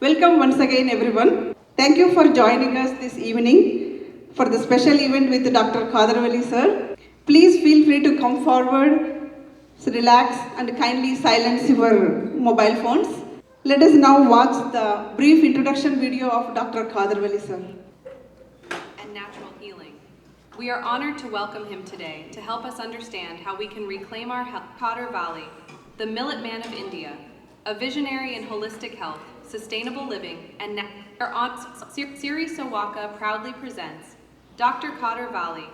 Welcome once again, everyone. Thank you for joining us this evening for the special event with Dr. KHADAR VALLI, sir. Please feel free to come forward, relax, and kindly silence your mobile phones. Let us now watch the brief introduction video of Dr. KHADAR VALLI, sir. And natural healing. We are honored to welcome him today to help us understand how we can reclaim our KHADAR Valley, the Millet Man of India, a visionary in holistic health, sustainable living, and our aunt Siri Sawaka proudly presents Dr. KHADAR Vallì,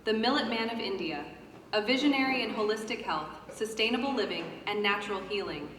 the Millet Man of India, a visionary in holistic health, sustainable living, and natural healing.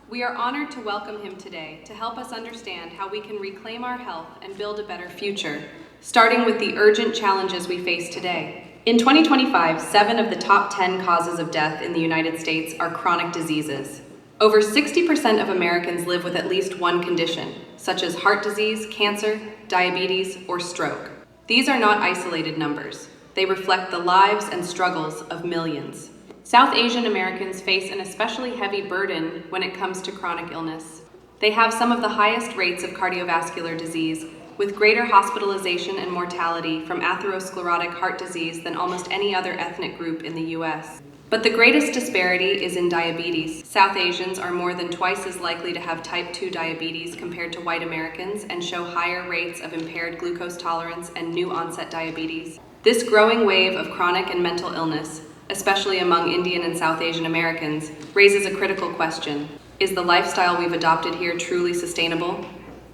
We are honored to welcome him today to help us understand how we can reclaim our health and build a better future, starting with the urgent challenges we face today. In 2025, 7 of the top 10 causes of death in the United States are chronic diseases. Over 60% of Americans live with at least one condition, such as heart disease, cancer, diabetes, or stroke. These are not isolated numbers. They reflect the lives and struggles of millions. South Asian Americans face an especially heavy burden when it comes to chronic illness. They have some of the highest rates of cardiovascular disease, with greater hospitalization and mortality from atherosclerotic heart disease than almost any other ethnic group in the US. But the greatest disparity is in diabetes. South Asians are more than twice as likely to have type 2 diabetes compared to white Americans and show higher rates of impaired glucose tolerance and new onset diabetes. This growing wave of chronic and mental illness, especially among Indian and South Asian Americans, raises a critical question. Is the lifestyle we've adopted here truly sustainable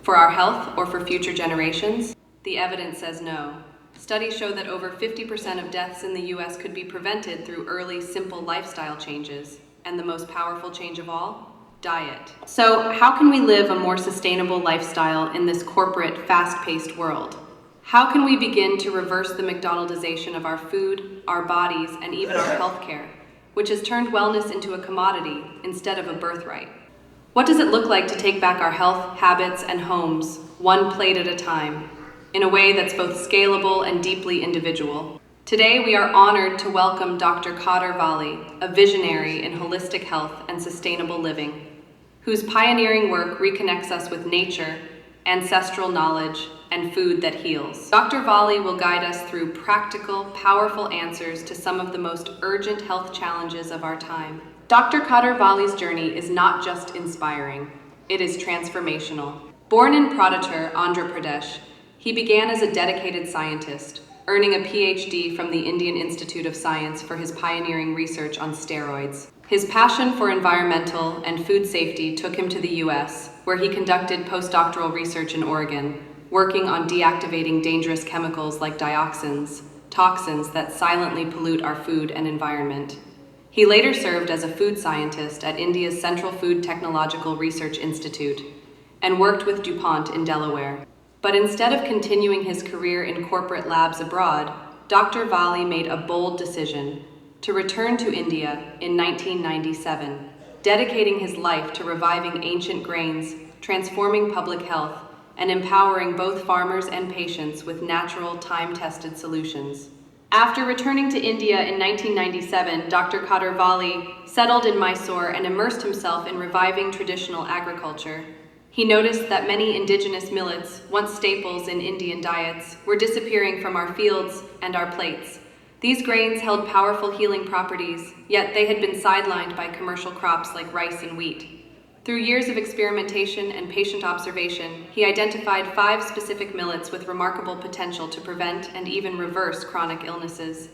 for our health or for future generations? The evidence says no. Studies show that over 50% of deaths in the US could be prevented through early, simple lifestyle changes. And the most powerful change of all? Diet. So, how can we live a more sustainable lifestyle in this corporate, fast-paced world? How can we begin to reverse the McDonaldization of our food, our bodies, and even our healthcare, which has turned wellness into a commodity instead of a birthright? What does it look like to take back our health, habits, and homes, one plate at a time, in a way that's both scalable and deeply individual? Today, we are honored to welcome Dr. KHADAR Vallì, a visionary in holistic health and sustainable living, whose pioneering work reconnects us with nature, ancestral knowledge, and food that heals. Dr. Vallì will guide us through practical, powerful answers to some of the most urgent health challenges of our time. Dr. KHADAR Valli's journey is not just inspiring, it is transformational. Born in Pradesh, Andhra Pradesh, he began as a dedicated scientist, earning a PhD from the Indian Institute of Science for his pioneering research on steroids. His passion for environmental and food safety took him to the US, where he conducted postdoctoral research in Oregon, working on deactivating dangerous chemicals like dioxins, toxins that silently pollute our food and environment. He later served as a food scientist at India's Central Food Technological Research Institute and worked with DuPont in Delaware. But instead of continuing his career in corporate labs abroad, Dr. Vallì made a bold decision to return to India in 1997, dedicating his life to reviving ancient grains, transforming public health, and empowering both farmers and patients with natural, time-tested solutions. After returning to India in 1997, Dr. KHADAR Vallì settled in Mysore and immersed himself in reviving traditional agriculture. He noticed that many indigenous millets, once staples in Indian diets, were disappearing from our fields and our plates. These grains held powerful healing properties, yet they had been sidelined by commercial crops like rice and wheat. Through years of experimentation and patient observation, he identified 5 specific millets with remarkable potential to prevent and even reverse chronic illnesses.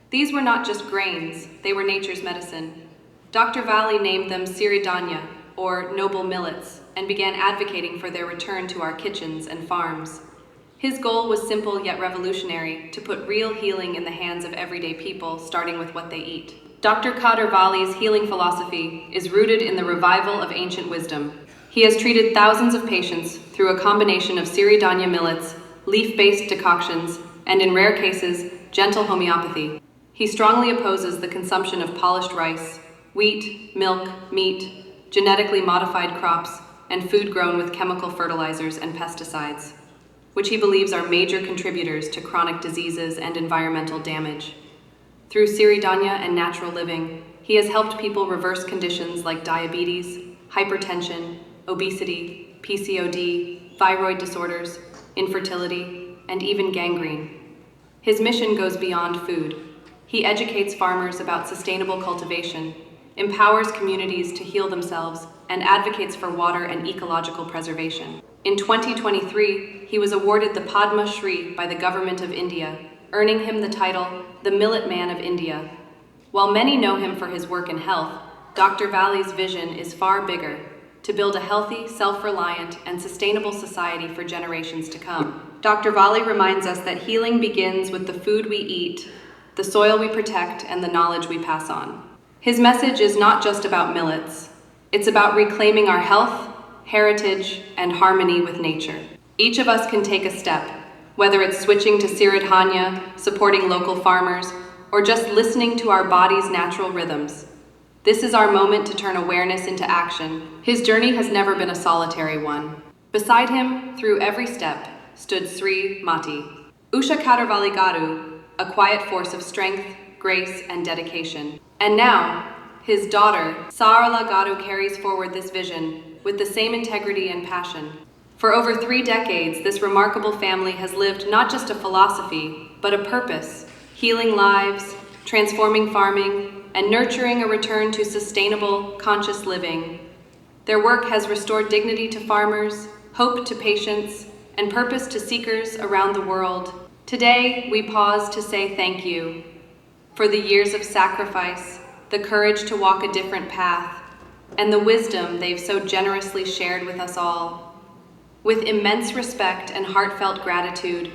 These were not just grains, they were nature's medicine. Dr. Vallì named them Siridhanya, or noble millets, and began advocating for their return to our kitchens and farms. His goal was simple yet revolutionary: to put real healing in the hands of everyday people, starting with what they eat. Dr. KHADAR Valli's healing philosophy is rooted in the revival of ancient wisdom. He has treated thousands of patients through a combination of Siridhanya millets, leaf-based decoctions, and in rare cases, gentle homeopathy. He strongly opposes the consumption of polished rice, wheat, milk, meat, genetically modified crops, and food grown with chemical fertilizers and pesticides, which he believes are major contributors to chronic diseases and environmental damage. Through Siridhanya and natural living, he has helped people reverse conditions like diabetes, hypertension, obesity, PCOD, thyroid disorders, infertility, and even gangrene. His mission goes beyond food. He educates farmers about sustainable cultivation, empowers communities to heal themselves, and advocates for water and ecological preservation. In 2023, he was awarded the Padma Shri by the Government of India, earning him the title, the Millet Man of India. While many know him for his work in health, Dr. Valli's vision is far bigger, to build a healthy, self-reliant, and sustainable society for generations to come. Dr. Valli reminds us that healing begins with the food we eat, the soil we protect, and the knowledge we pass on. His message is not just about millets. It's about reclaiming our health, heritage, and harmony with nature. Each of us can take a step, whether it's switching to Siridhanya, supporting local farmers, or just listening to our body's natural rhythms. This is our moment to turn awareness into action. His journey has never been a solitary one. Beside him, through every step, stood Sri Mati, Usha KHADAR VALLI Garu, a quiet force of strength, grace, and dedication. And now, his daughter, Sarala Garu, carries forward this vision with the same integrity and passion. For over 3 decades, this remarkable family has lived not just a philosophy, but a purpose, healing lives, transforming farming, and nurturing a return to sustainable, conscious living. Their work has restored dignity to farmers, hope to patients, and purpose to seekers around the world. Today, we pause to say thank you for the years of sacrifice, the courage to walk a different path, and the wisdom they've so generously shared with us all. With immense respect and heartfelt gratitude,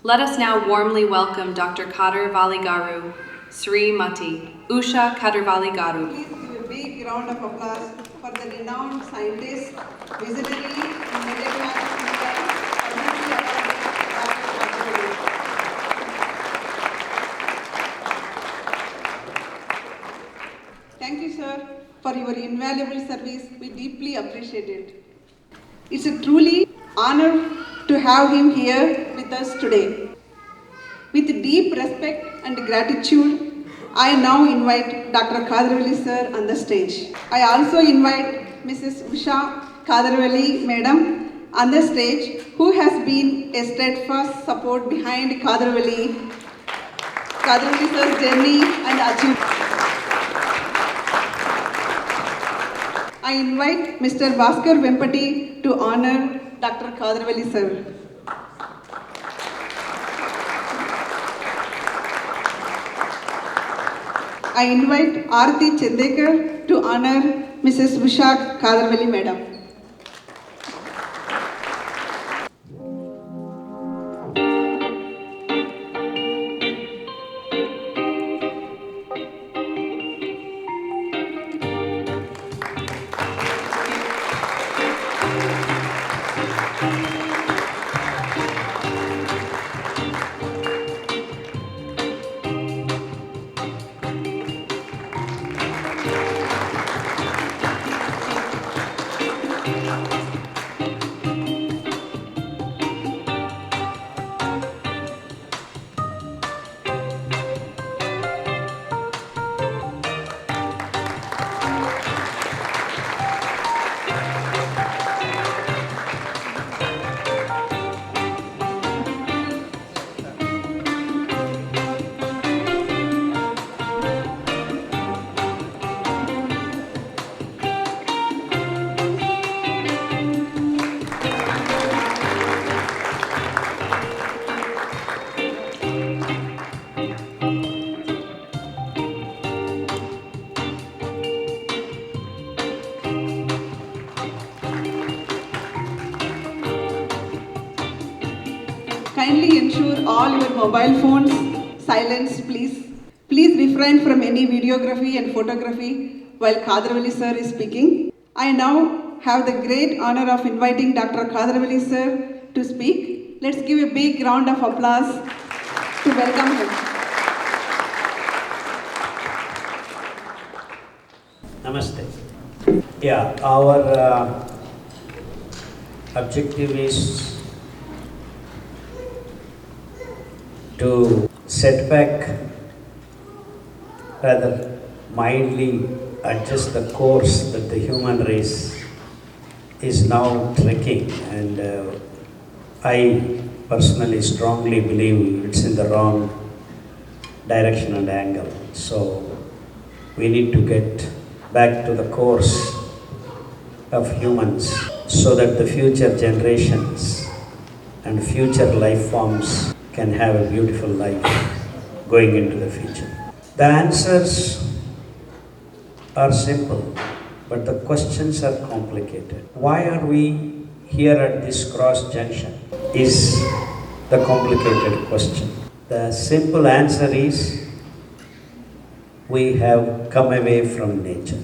let us now warmly welcome Dr. KHADAR VALLI Garu, Sri Mati, Usha KHADAR VALLI Garu. Please give a big round of applause for the renowned scientist, visionary, and middle class speaker, Thank you, sir, for your invaluable service. We deeply appreciate it. It's a truly honor to have him here with us today. With deep respect and gratitude, I now invite Dr. KHADAR VALLI sir on the stage. I also invite Mrs. Usha KHADAR VALLI madam on the stage, who has been a steadfast support behind KHADAR VALLI sir's journey and achievement. I invite Mr. Bhaskar Vempati to honor Dr. KHADAR VALLI sir. I invite Aarti Chandekar to honor Mrs. Usha KHADAR VALLI madam. Kindly ensure all your mobile phones silenced, please. Please refrain from any videography and photography while KHADAR VALLI sir is speaking. I now have the great honor of inviting Dr. KHADAR VALLI sir to speak. Let's give a big round of applause to welcome him. Namaste. Yeah, our objective is to set back, rather mildly adjust the course that the human race is now trekking, and I personally strongly believe it's in the wrong direction and angle. So we need to get back to the course of humans so that the future generations and future life forms can have a beautiful life going into the future. The answers are simple, but the questions are complicated. Why are we here at this cross junction is the complicated question. The simple answer is we have come away from nature.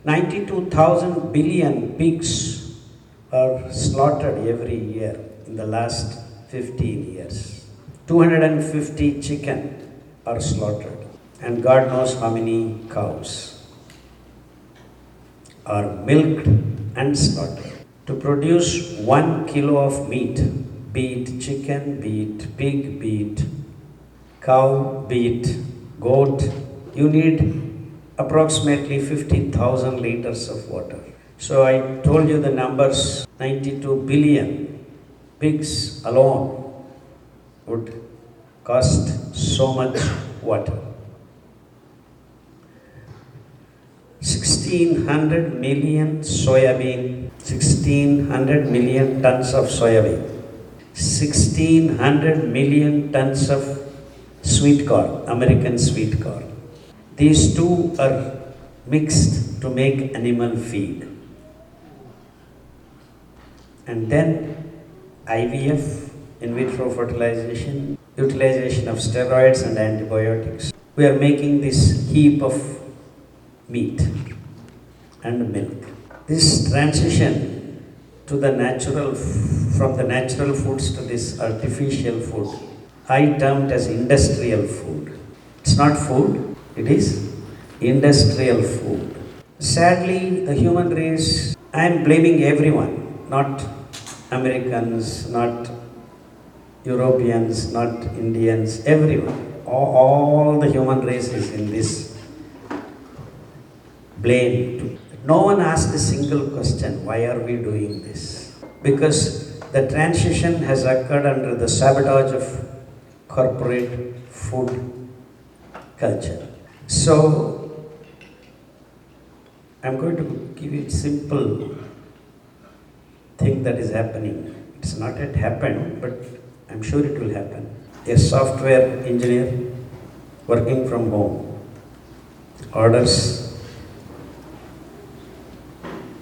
92,000 billion pigs are slaughtered every year in the last 15 years. 250 chicken are slaughtered, and God knows how many cows are milked and slaughtered. To produce 1 kilo of meat, be it chicken, be it pig, be it cow, be it goat, you need approximately 50,000 liters of water. So I told you the numbers, 92 billion pigs alone would cost so much water. 1600 million soybean, 1600 million tons of soybean, 1600 million tons of sweet corn, American sweet corn. These two are mixed to make animal feed. And then IVF, in vitro fertilization, utilization of steroids and antibiotics. We are making this heap of meat and milk. This transition to the natural, from the natural foods to this artificial food, I termed as industrial food. It's not food, it is industrial food. Sadly, the human race, I am blaming everyone, not Americans, not Europeans, not Indians, everyone. All the human race is in this blame. No one asked a single question, why are we doing this? Because the transition has occurred under the sabotage of corporate food culture. So, I'm going to give you a simple thing that is happening. It's not yet happened, but I'm sure it will happen. A software engineer working from home orders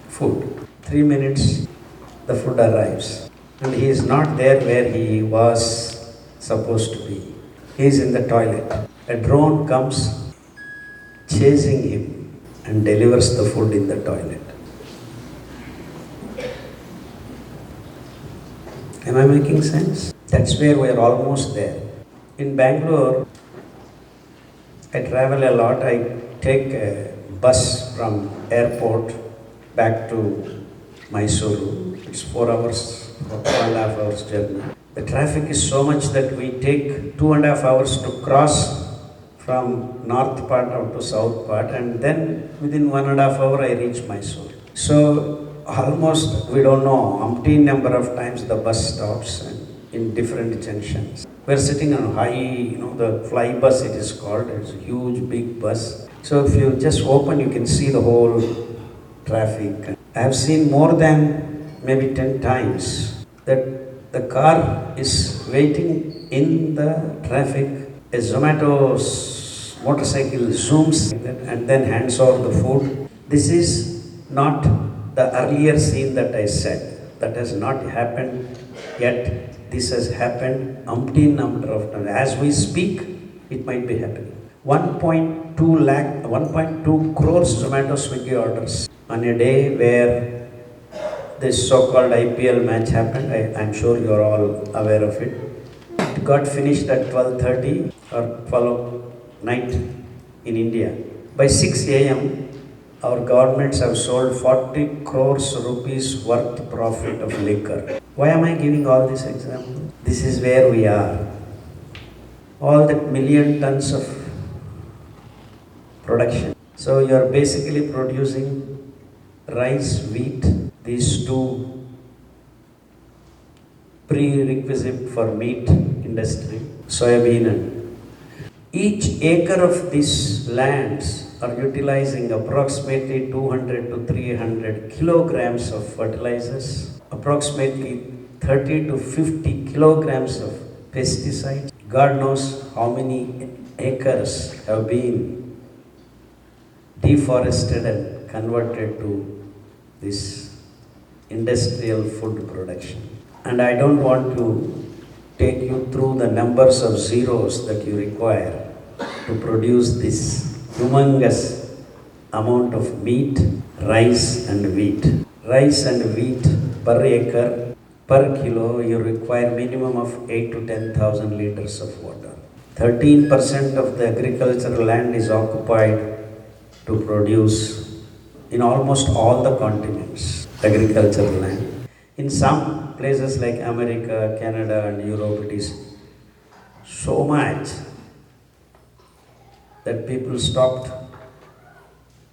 food. 3 minutes, the food arrives. And he is not there where he was supposed to be. He is in the toilet. A drone comes chasing him and delivers the food in the toilet. Am I making sense? That's where we are almost there. In Bangalore, I travel a lot. I take a bus from airport back to Mysuru. It's 4 hours, 4.5 hours journey. The traffic is so much that we take 2.5 hours to cross from north part out to south part, and then within 1.5 hours I reach Mysuru. So almost, we don't know, umpteen number of times the bus stops and in different junctions. We're sitting on high, the fly bus it is called. It's a huge big bus. So if you just open, you can see the whole traffic. I have seen more than maybe 10 times that the car is waiting in the traffic. A Zomato motorcycle zooms and then hands over the food. This is not the earlier scene that I said. That has not happened yet. This has happened umpteen number of times. As we speak, it might be happening. 1.2 crores Zomato Swiggy orders on a day where this so-called IPL match happened. I'm sure you're all aware of it. It got finished at 12:30 or 12 night in India. By 6 a.m., our governments have sold 40 crores rupees worth profit of liquor. Why am I giving all these examples? This is where we are. All that million tons of production. So you are basically producing rice, wheat, these two prerequisite for meat industry, soybean and each acre of these lands are utilizing approximately 200 to 300 kilograms of fertilizers, approximately 30 to 50 kilograms of pesticides. God knows how many acres have been deforested and converted to this industrial food production. And I don't want to take you through the numbers of zeros that you require to produce this humongous amount of meat, rice and wheat. Rice and wheat per acre, per kilo, you require minimum of 8 to 10,000 liters of water. 13% of the agricultural land is occupied to produce in almost all the continents, agricultural land. In some places like America, Canada and Europe, it is so much that people stopped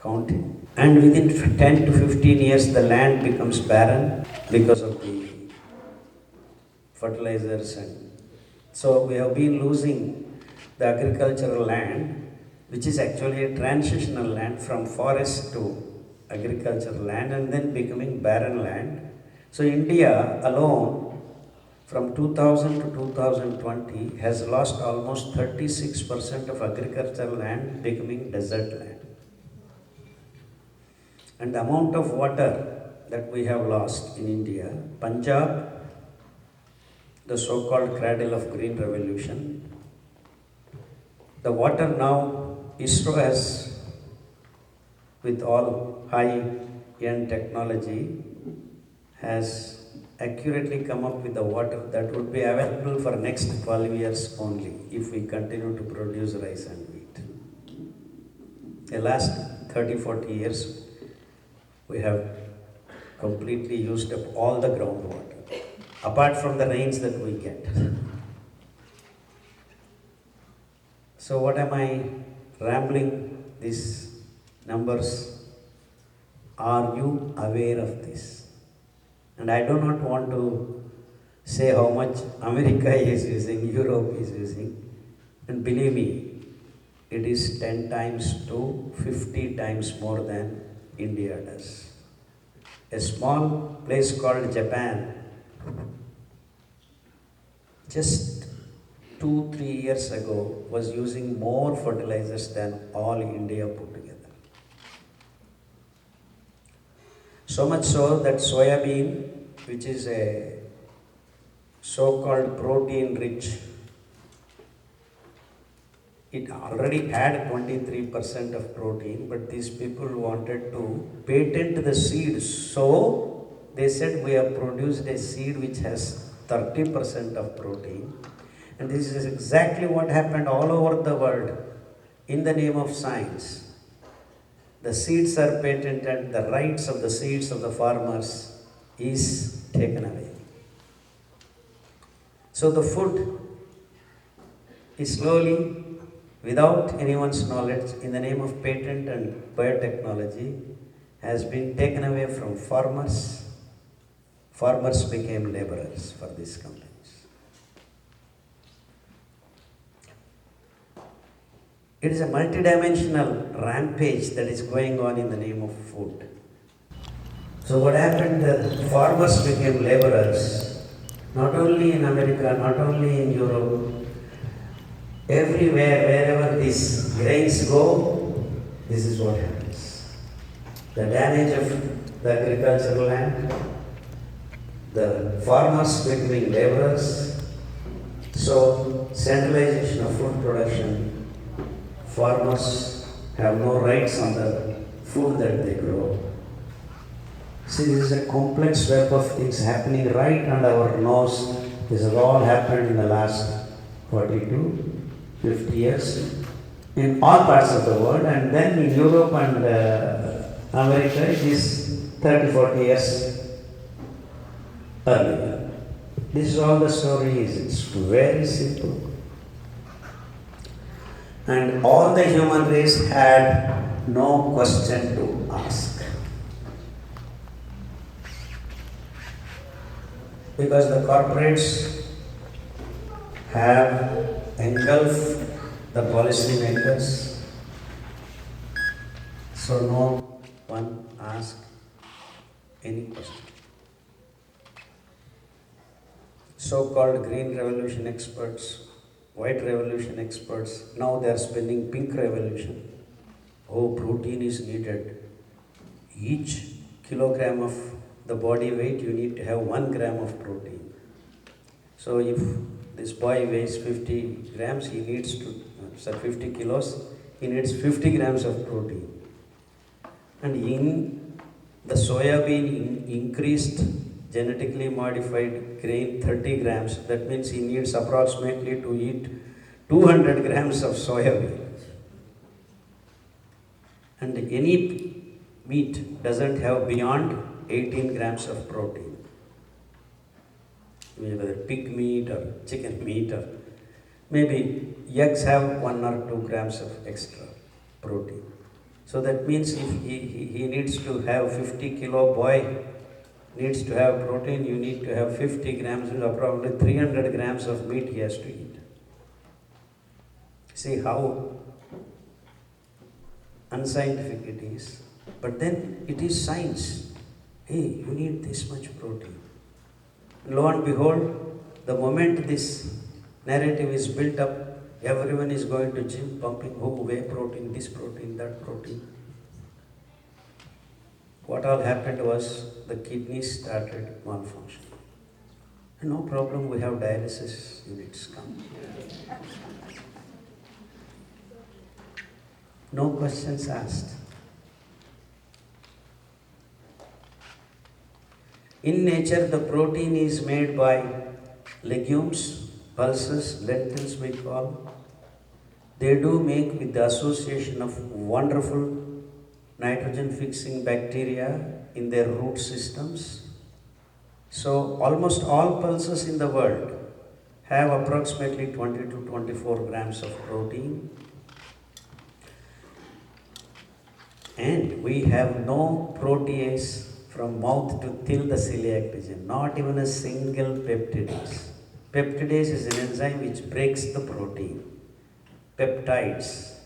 counting. And within 10 to 15 years, the land becomes barren because of the fertilizers. And so we have been losing the agricultural land, which is actually a transitional land from forest to agricultural land and then becoming barren land. So India alone, from 2000 to 2020, has lost almost 36% of agricultural land becoming desert land. And the amount of water that we have lost in India, Punjab, the so-called cradle of green revolution, the water now, ISRO has, with all high-end technology, has accurately come up with the water that would be available for next 12 years only if we continue to produce rice and wheat. The last 30-40 years, we have completely used up all the groundwater, apart from the rains that we get. So what am I rambling these numbers? Are you aware of this? And I do not want to say how much America is using, Europe is using. And believe me, it is 10 times to 50 times more than India does. A small place called Japan, just 2-3 years ago, was using more fertilizers than all India put together. So much so that soybean, which is a so-called protein-rich, it already had 23% of protein, but these people wanted to patent the seed. So they said, we have produced a seed which has 30% of protein. And this is exactly what happened all over the world in the name of science. The seeds are patented, the rights of the seeds of the farmers is taken away. So the food is slowly, without anyone's knowledge, in the name of patent and biotechnology, has been taken away from farmers. Farmers became laborers for these companies. It is a multidimensional rampage that is going on in the name of food. So what happened, the farmers became laborers, not only in America, not only in Europe, everywhere, wherever these grains go, this is what happens. The damage of the agricultural land, the farmers becoming laborers, so centralization of food production. Farmers have no rights on the food that they grow. See, this is a complex web of things happening right under our nose. This has all happened in the last 42, 50 years in all parts of the world, and then in Europe and America it is 30, 40 years earlier. This is all the story is. It's very simple. And all the human race had no question to ask. because the corporates have engulfed the policymakers, so no one asks any question. So-called green revolution experts, white revolution experts, now they are spelling pink revolution. Oh, protein is needed. Each kilogram of the body weight, you need to have 1 gram of protein. So if this boy weighs 50 grams, he needs to, 50 kilos, he needs 50 grams of protein. And in the soybean increased genetically modified grain 30 grams, that means he needs approximately to eat 200 grams of soybean. And any meat doesn't have beyond 18 grams of protein. Whether pig meat or chicken meat or maybe eggs have 1 or 2 grams of extra protein. So that means if he needs to have 50 kilo boy needs to have protein, you need to have 50 grams, approximately 300 grams of meat he has to eat. See how unscientific it is. But then it is science. Hey, you need this much protein. And lo and behold, the moment this narrative is built up, everyone is going to gym, pumping, whey protein, this protein, that protein. What all happened was the kidneys started malfunctioning. And no problem, we have dialysis units come. No questions asked. In nature, the protein is made by legumes, pulses, lentils we call. They do make with the association of wonderful nitrogen-fixing bacteria in their root systems. So almost all pulses in the world have approximately 20 to 24 grams of protein. And we have no protease from mouth to till the celiac region, not even a single peptidase. Peptidase is an enzyme which breaks the protein. Peptides,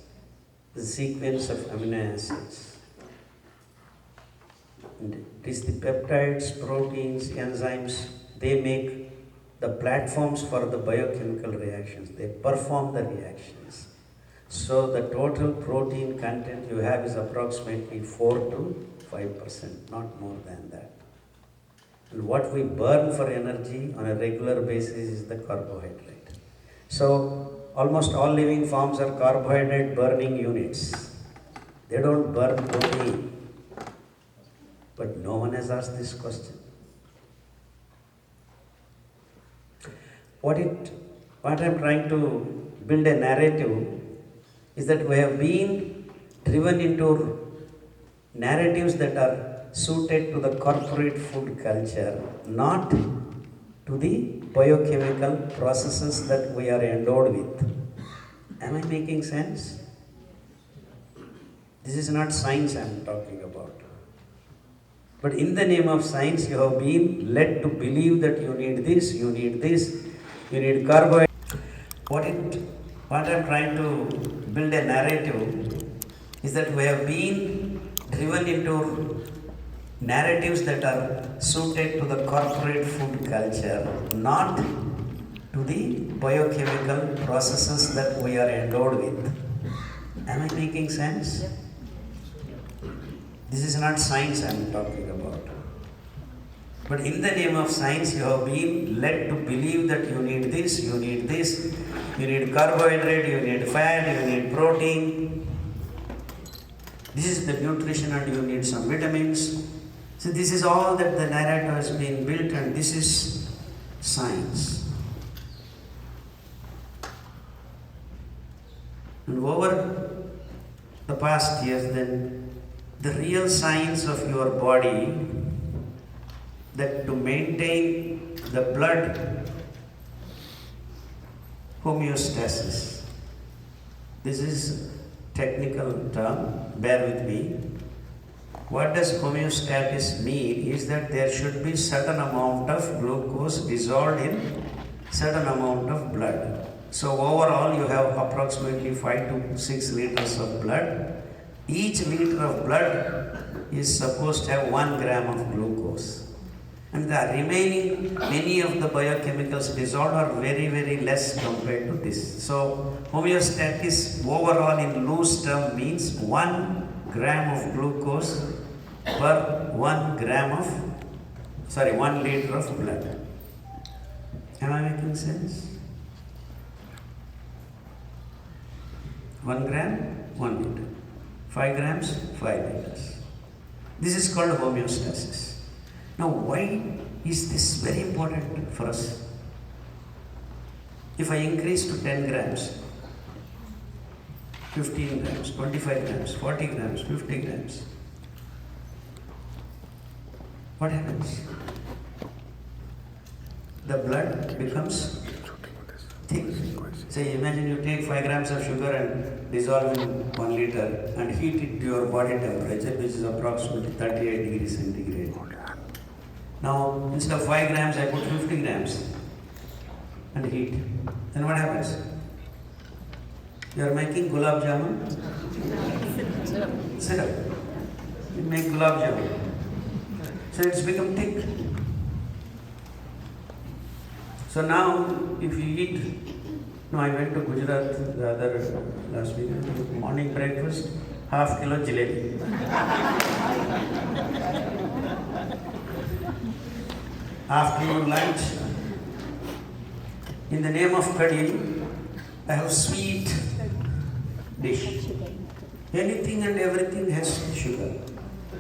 the sequence of amino acids. And it is the peptides, proteins, enzymes, they make the platforms for the biochemical reactions. They perform the reactions. So the total protein content you have is approximately 4 to 5%, not more than that. And what we burn for energy on a regular basis is the carbohydrate. So almost all living forms are carbohydrate burning units. They don't burn protein. But no one has asked this question. What I'm trying to build a narrative is that we have been driven into narratives that are suited to the corporate food culture, not to the biochemical processes that we are endowed with. Am I making sense? This is not science I am talking about. But in the name of science, you have been led to believe that you need this, you need carbohydrate. What I'm trying to build a narrative is that we have been driven into narratives that are suited to the corporate food culture, not to the biochemical processes that we are endowed with. Am I making sense? This is not science I am talking about. But in the name of science, you have been led to believe that you need this, you need carbohydrate, you need fat, you need protein. This is the nutrition and you need some vitamins. So this is all that the narrative has been built, and this is science. And over the past years, then, the real science of your body, that to maintain the blood homeostasis. This is technical term, bear with me. What does homeostasis mean is that there should be certain amount of glucose dissolved in certain amount of blood. So overall you have approximately 5 to 6 liters of blood. Each liter of blood is supposed to have 1 gram of glucose. And the remaining, many of the biochemicals dissolved are very, very less compared to this. So homeostasis overall in loose term means 1 gram of glucose per 1 liter of blood. Am I making sense? 1 gram, 1 liter. 5 grams, 5 liters. This is called homeostasis. Now, why is this very important for us? If I increase to 10 grams, 15 grams, 25 grams, 40 grams, 50 grams, what happens? The blood becomes thick. Say, imagine you take 5 grams of sugar and dissolve in 1 liter and heat it to your body temperature, which is approximately 38 degrees centigrade. Now, instead of 5 grams, I put 50 grams and heat. Then what happens? You are making gulab jamun? Syrup. You make gulab jamun. So it's become thick. So now, if you eat, I went to Gujarat last week, morning breakfast, half kilo jalebi. Afternoon lunch, in the name of curry, I have sweet dish. Anything and everything has sugar.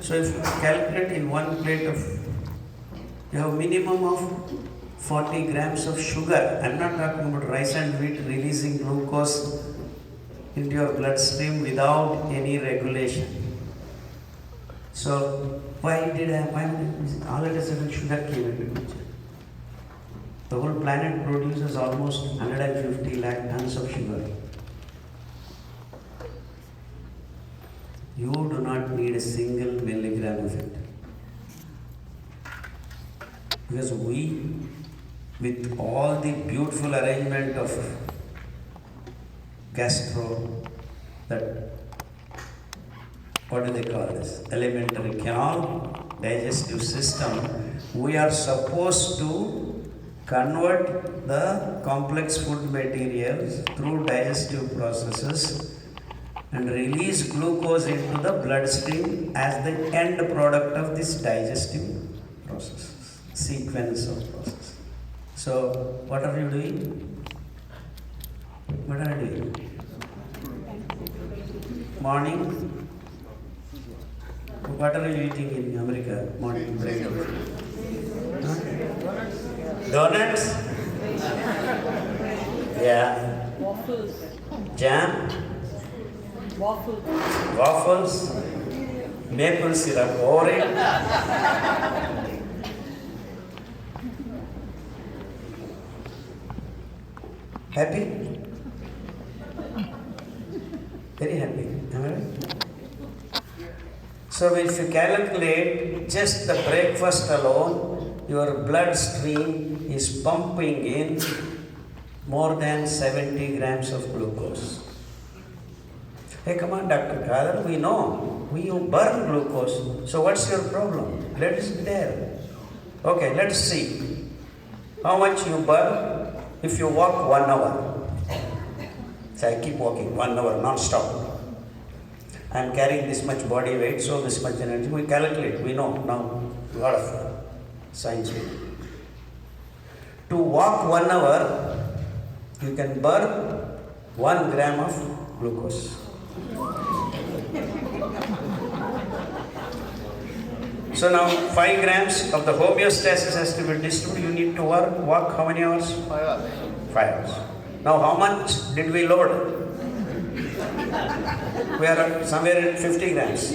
So if you calculate in 1 plate you have minimum of 40 grams of sugar. I'm not talking about rice and wheat releasing glucose into your bloodstream without any regulation. So why all of a sudden sugar came into the picture? The whole planet produces almost 150 lakh tons of sugar. You do not need a single milligram of it. Because we, with all the beautiful arrangement of what do they call this? Elementary canal, digestive system, we are supposed to convert the complex food materials through digestive processes and release glucose into the bloodstream as the end product of this digestive process, sequence of process. So, what are you doing? What are you doing? Morning. What are you eating in America? Morning breakfast. Donuts? Yeah. Waffles. Jam? Waffles. Waffles? Maple syrup over it? Happy? Very happy. Am I right? So if you calculate just the breakfast alone, your bloodstream is pumping in more than 70 grams of glucose. Hey, come on, Dr. KHADAR, we know. We burn glucose. So what's your problem? Let it be there. Okay, let's see. How much you burn if you walk 1 hour? So I keep walking 1 hour non-stop. I am carrying this much body weight, so this much energy. We calculate, we know now, a lot of science. To walk 1 hour, you can burn 1 gram of glucose. So now 5 grams of the homeostasis has to be distributed. You need to walk how many hours? 5 hours. 5 hours. Now how much did we load? We are somewhere at 50 grams.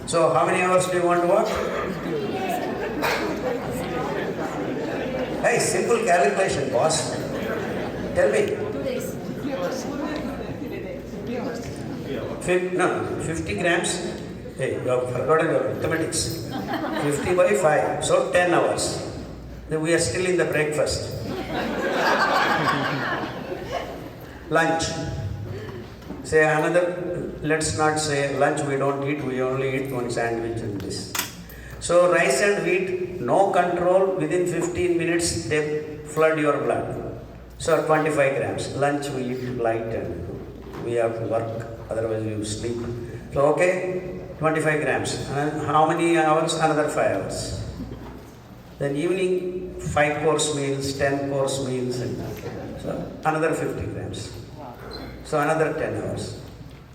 So how many hours do you want to walk? Hey, simple calculation, boss. Tell me. 2 days. 50 grams Hey, you have forgotten your mathematics. 50 by 5, so 10 hours. Then we are still in the breakfast. Lunch. Say another, let's not say lunch we don't eat, we only eat one sandwich and this. So rice and wheat, no control, within 15 minutes they flood your blood. So 25 grams. Lunch we eat light and we have to work, otherwise you sleep. So okay, 25 grams. And how many hours? Another 5 hours. Then evening, 5-course meals, 10-course meals, and so another 50 grams. So another 10 hours.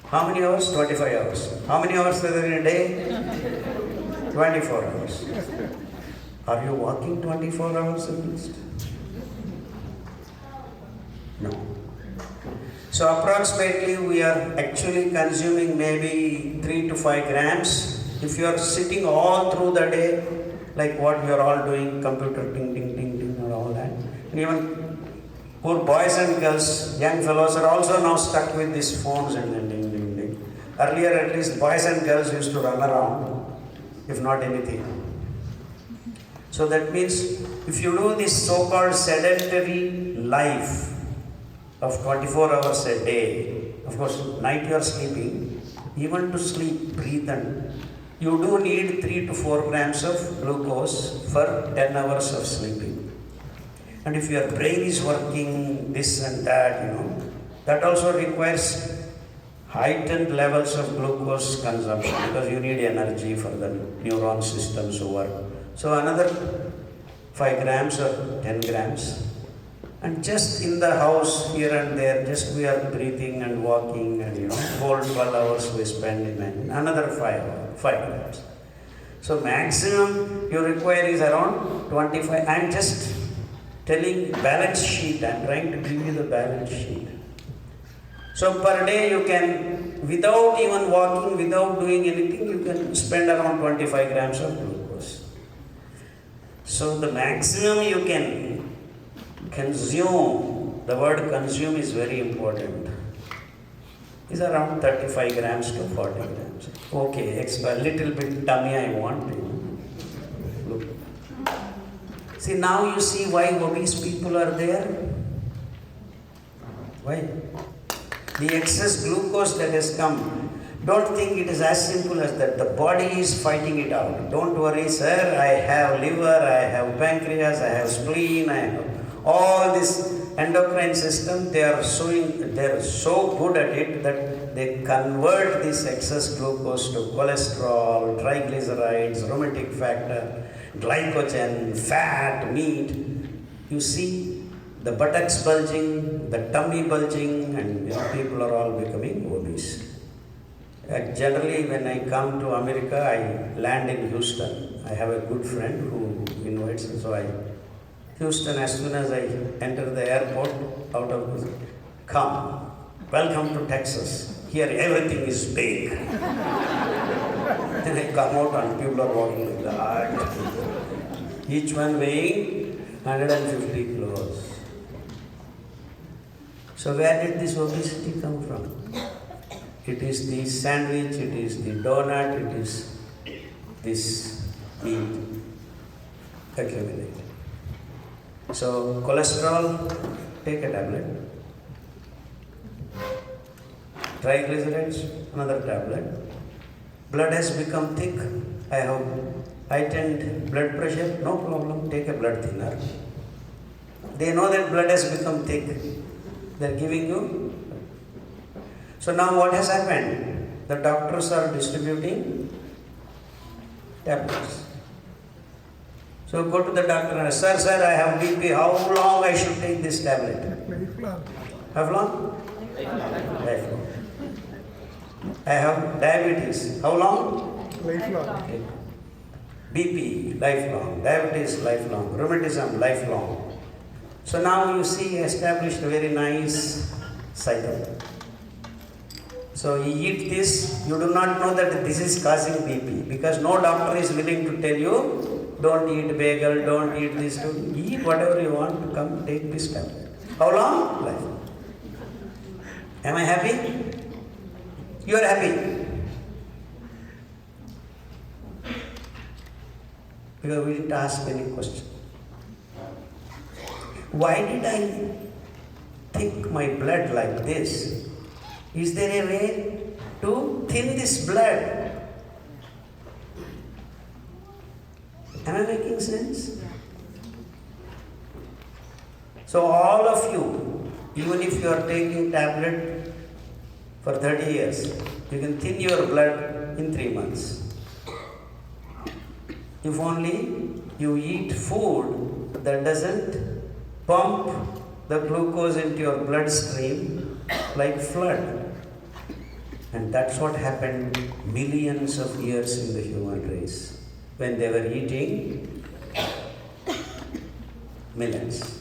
How many hours? 25 hours. How many hours are there in a day? 24 hours. Are you walking 24 hours at least? No. So approximately we are actually consuming maybe 3 to 5 grams. If you are sitting all through the day, like what we are all doing, computer ting ting ting ting and all that. And even poor boys and girls, young fellows are also now stuck with these phones and then ding ding ding. Earlier at least boys and girls used to run around, if not anything. So that means if you do this so-called sedentary life of 24 hours a day, of course night you are sleeping, even to sleep, breathe and you do need 3 to 4 grams of glucose for 10 hours of sleeping. And if your brain is working this and that, that also requires heightened levels of glucose consumption because you need energy for the neuron systems to work. So another 5 grams or 10 grams. And just in the house here and there, just we are breathing and walking and whole 12 hours we spend in another 5 grams. So maximum you require is around 25. I'm just telling balance sheet, I'm trying to give you the balance sheet. So per day you can, without even walking, without doing anything, you can spend around 25 grams of glucose. So the maximum you can consume, the word consume is very important, is around 35 grams to 40 grams. Okay, extra little bit tummy I want. Look. See, now you see why obese people are there. Why? The excess glucose that has come. Don't think it is as simple as that. The body is fighting it out. Don't worry, sir. I have liver, I have pancreas, I have spleen, I have all this endocrine system. They are so good at it that they convert this excess glucose to cholesterol, triglycerides, rheumatic factor, glycogen, fat, meat. You see the buttocks bulging, the tummy bulging, and people are all becoming obese. Generally, when I come to America, I land in Houston. I have a good friend who invites me, so Houston, as soon as I enter the airport, out of this, come, welcome to Texas. Here everything is big. Then I come out and people are walking like that. Each one weighing 150 kilos. So where did this obesity come from? It is the sandwich, it is the donut, it is this meat accumulated. So cholesterol, take a tablet. Triglycerides, another tablet. Blood has become thick. I have heightened blood pressure, no problem, take a blood thinner. They know that blood has become thick. They are giving you. So now what has happened? The doctors are distributing tablets. So go to the doctor and say, sir, I have BP. How long I should take this tablet? Lifelong. How long? Lifelong. I have diabetes. How long? Lifelong. Okay. BP, lifelong. Diabetes, lifelong. Rheumatism, lifelong. So now you see established a very nice cycle. So you eat this, you do not know that this is causing BP because no doctor is willing to tell you don't eat bagel, don't eat this, don't eat whatever you want, come take this tablet. How long? Life. Am I happy? You are happy. because we didn't ask any question. Why did I thick my blood like this? Is there a way to thin this blood? Am I making sense? So all of you, even if you are taking tablet for 30 years, you can thin your blood in 3 months. If only you eat food that doesn't pump the glucose into your bloodstream like flood. And that's what happened millions of years in the human race when they were eating millets.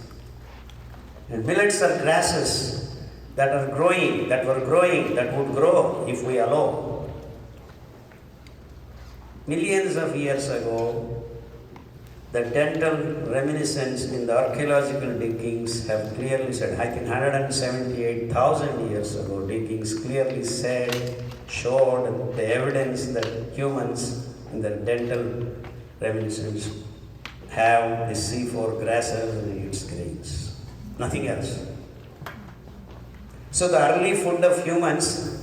And millets are grasses that are growing, that would grow if we allow. Millions of years ago, the dental reminiscence in the archaeological diggings have clearly said, I think 178,000 years ago, diggings clearly showed the evidence that humans in the dental reminiscence have the C4 grasses and its grains. Nothing else. So the early food of humans,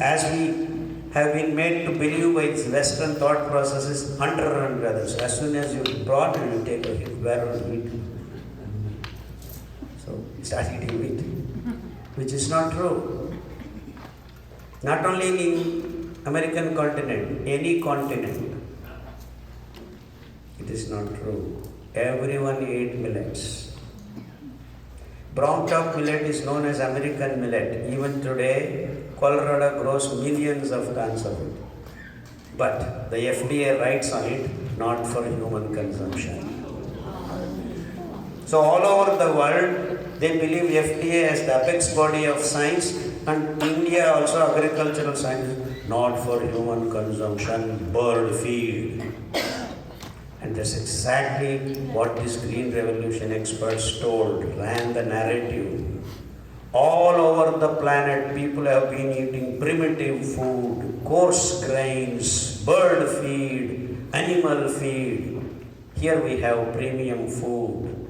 as we have been made to believe by its Western thought processes, hunter and gatherers. As soon as you brought and you take a hit, where will you eat? So start eating meat, which is not true. Not only in American continent, any continent, it is not true. Everyone ate millets. Brown top millet is known as American millet. Even today, Colorado grows millions of tons of it. But the FDA writes on it, not for human consumption. So all over the world, they believe FDA as the apex body of science, and India also agricultural science, not for human consumption, bird feed. And that's exactly what these Green Revolution experts told, ran the narrative. All over the planet, people have been eating primitive food, coarse grains, bird feed, animal feed. Here we have premium food,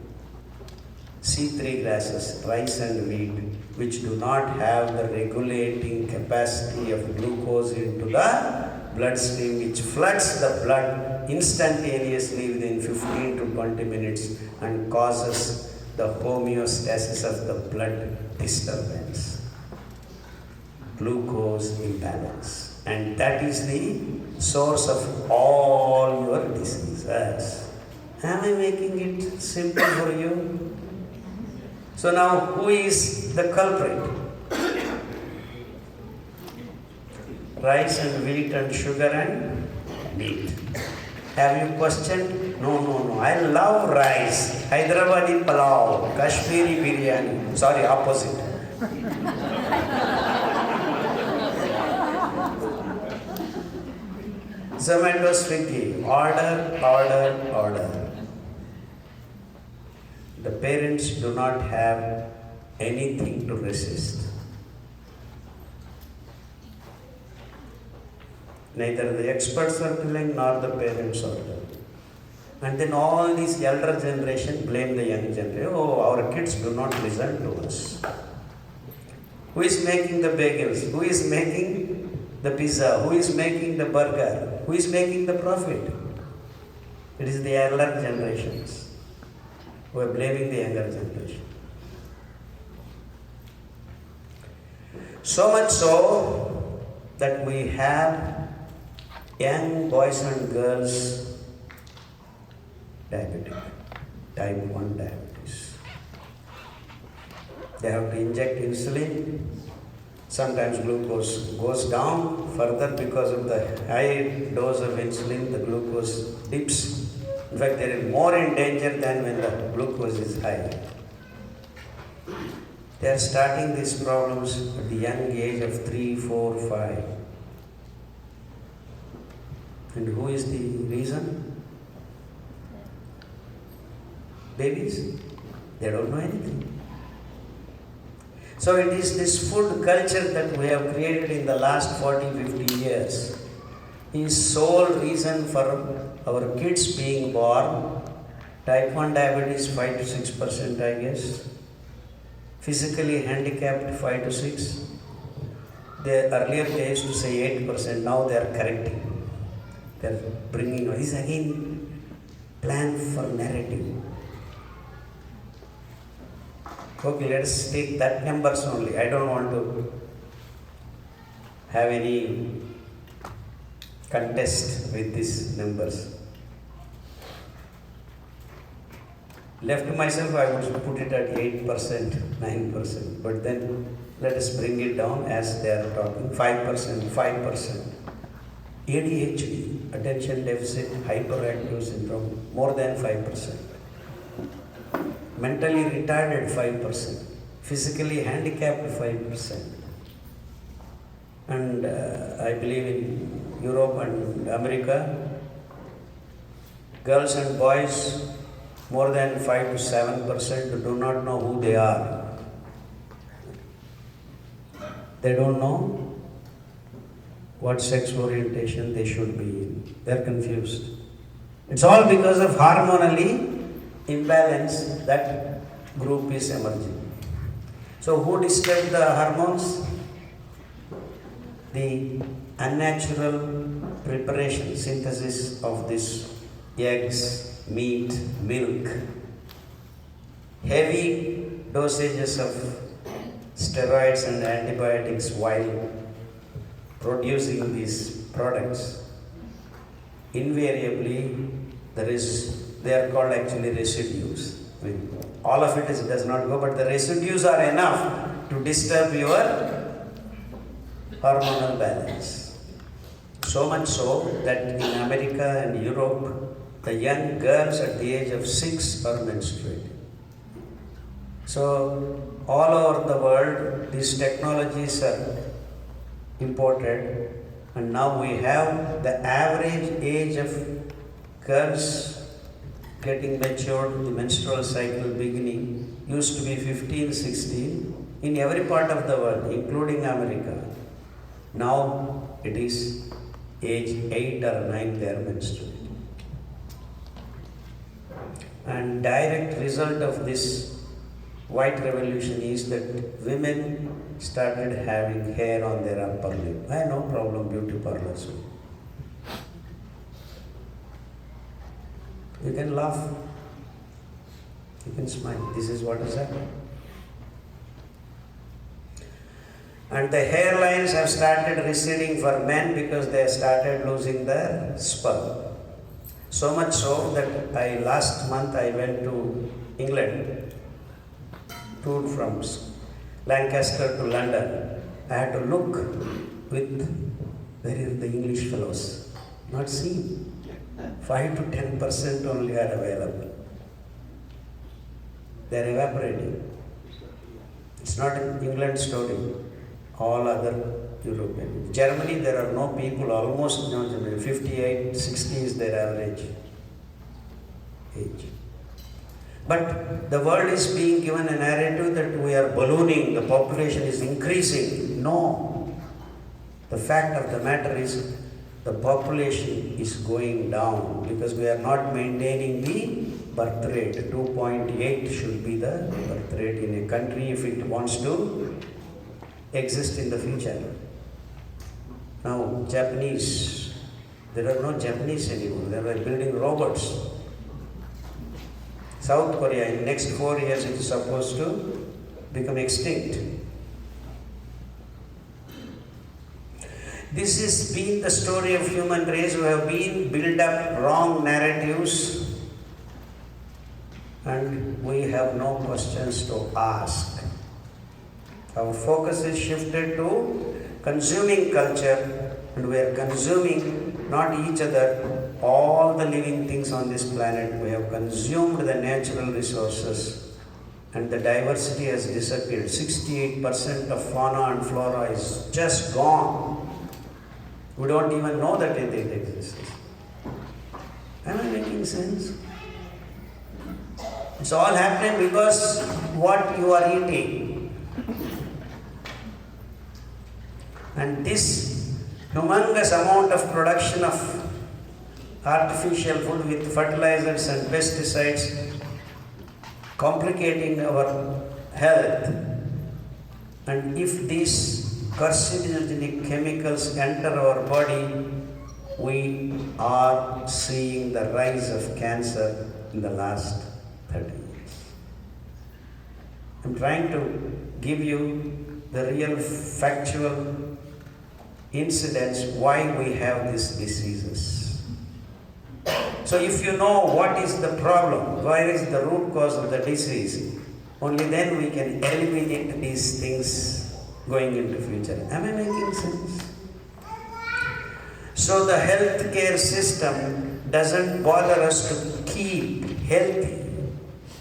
C3 grasses, rice and wheat, which do not have the regulating capacity of glucose into the bloodstream, which floods the blood instantaneously within 15 to 20 minutes and causes the homeostasis of the blood disturbance, glucose imbalance. And that is the source of all your diseases. Am I making it simple for you? So now, who is the culprit? Rice and wheat and sugar and meat. Have you questioned? No. I love rice. Hyderabadi pulao, Kashmiri biryani. Sorry, opposite. Zomato, Swiggy. Order. The parents do not have anything to resist. Neither the experts are telling nor the parents are telling. And then all these elder generation blame the young generation. Oh, our kids do not listen to us. Who is making the bagels? Who is making the pizza? Who is making the burger? Who is making the profit? It is the elder generations who are blaming the younger generation. So much so that we have young boys and girls diabetic, type 1 diabetes. They have to inject insulin. Sometimes glucose goes down further because of the high dose of insulin, the glucose dips. In fact, they are more in danger than when the glucose is high. They are starting these problems at the young age of 3, 4, 5. And who is the reason? Babies. They don't know anything. So it is this food culture that we have created in the last 40, 50 years is sole reason for our kids being born. Type 1 diabetes 5 to 6%, I guess. Physically handicapped 5 to 6. They earlier they used to say 8%, now they are correcting. They are bringing, this again plan for narrative. Okay, let us take that numbers only. I don't want to have any contest with these numbers. Left myself, I would put it at 8%, 9%, but then let us bring it down as they are talking, 5%, 5%. ADHD, attention deficit hyperactive syndrome, more than 5%. Mentally retarded 5%. Physically handicapped 5%. And I believe in Europe and America, girls and boys more than 5 to 7% do not know who they are. They don't know what sex orientation they should be in. They're confused. It's all because of hormonally imbalance that group is emerging. So who disturbed the hormones? The unnatural preparation, synthesis of this eggs, meat, milk, heavy dosages of steroids and antibiotics while producing these products. Invariably, they are called actually residues. I mean, all of it does not go, but the residues are enough to disturb your hormonal balance. So much so that in America and Europe, the young girls at the age of 6 are menstruating. So all over the world, these technologies are imported, and now we have the average age of girls getting matured, the menstrual cycle beginning, used to be 15, 16 in every part of the world, including America. Now it is age 8 or 9 they are menstruating. And direct result of this white revolution is that women started having hair on their upper lip. I have no problem, beauty parlors. You can laugh, you can smile. This is what is happening. And the hairlines have started receding for men because they started losing their sperm. So much so that last month I went to England, toured from Lancaster to London. I had to look where are the English fellows? Not seen. 5 to 10% only are available. They are evaporating. It's not an England story. All other European. Germany, there are no people, almost no Germany, 58, 60 is their average age. But the world is being given a narrative that we are ballooning, the population is increasing. No. The fact of the matter is the population is going down because we are not maintaining the birth rate. 2.8 should be the birth rate in a country if it wants to exist in the future. Now, Japanese, there are no Japanese anymore. They are building robots. South Korea, in the next 4 years, it is supposed to become extinct. This has been the story of human race. We have been built up wrong narratives, and we have no questions to ask. Our focus is shifted to consuming culture, and we are consuming not each other, all the living things on this planet. We have consumed the natural resources, and the diversity has disappeared. 68% of fauna and flora is just gone. We don't even know that it exists. Am I making sense? It's all happening because what you are eating. And this humongous amount of production of artificial food with fertilizers and pesticides, complicating our health. And if these carcinogenic chemicals enter our body, we are seeing the rise of cancer in the last 30 years. I'm trying to give you the real factual incidents why we have these diseases. So if you know what is the problem, where is the root cause of the disease, only then we can eliminate these things going into future. Am I making sense? So the healthcare system doesn't bother us to keep healthy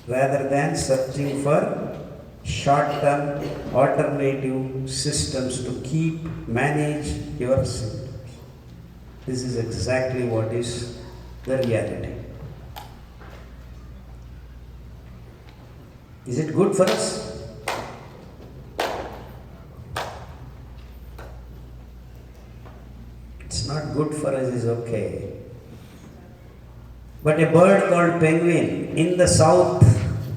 rather than searching for short-term alternative systems to keep manage your symptoms. This is exactly what is the reality. Is it good for us? It's not good for us is okay. But a bird called penguin in the South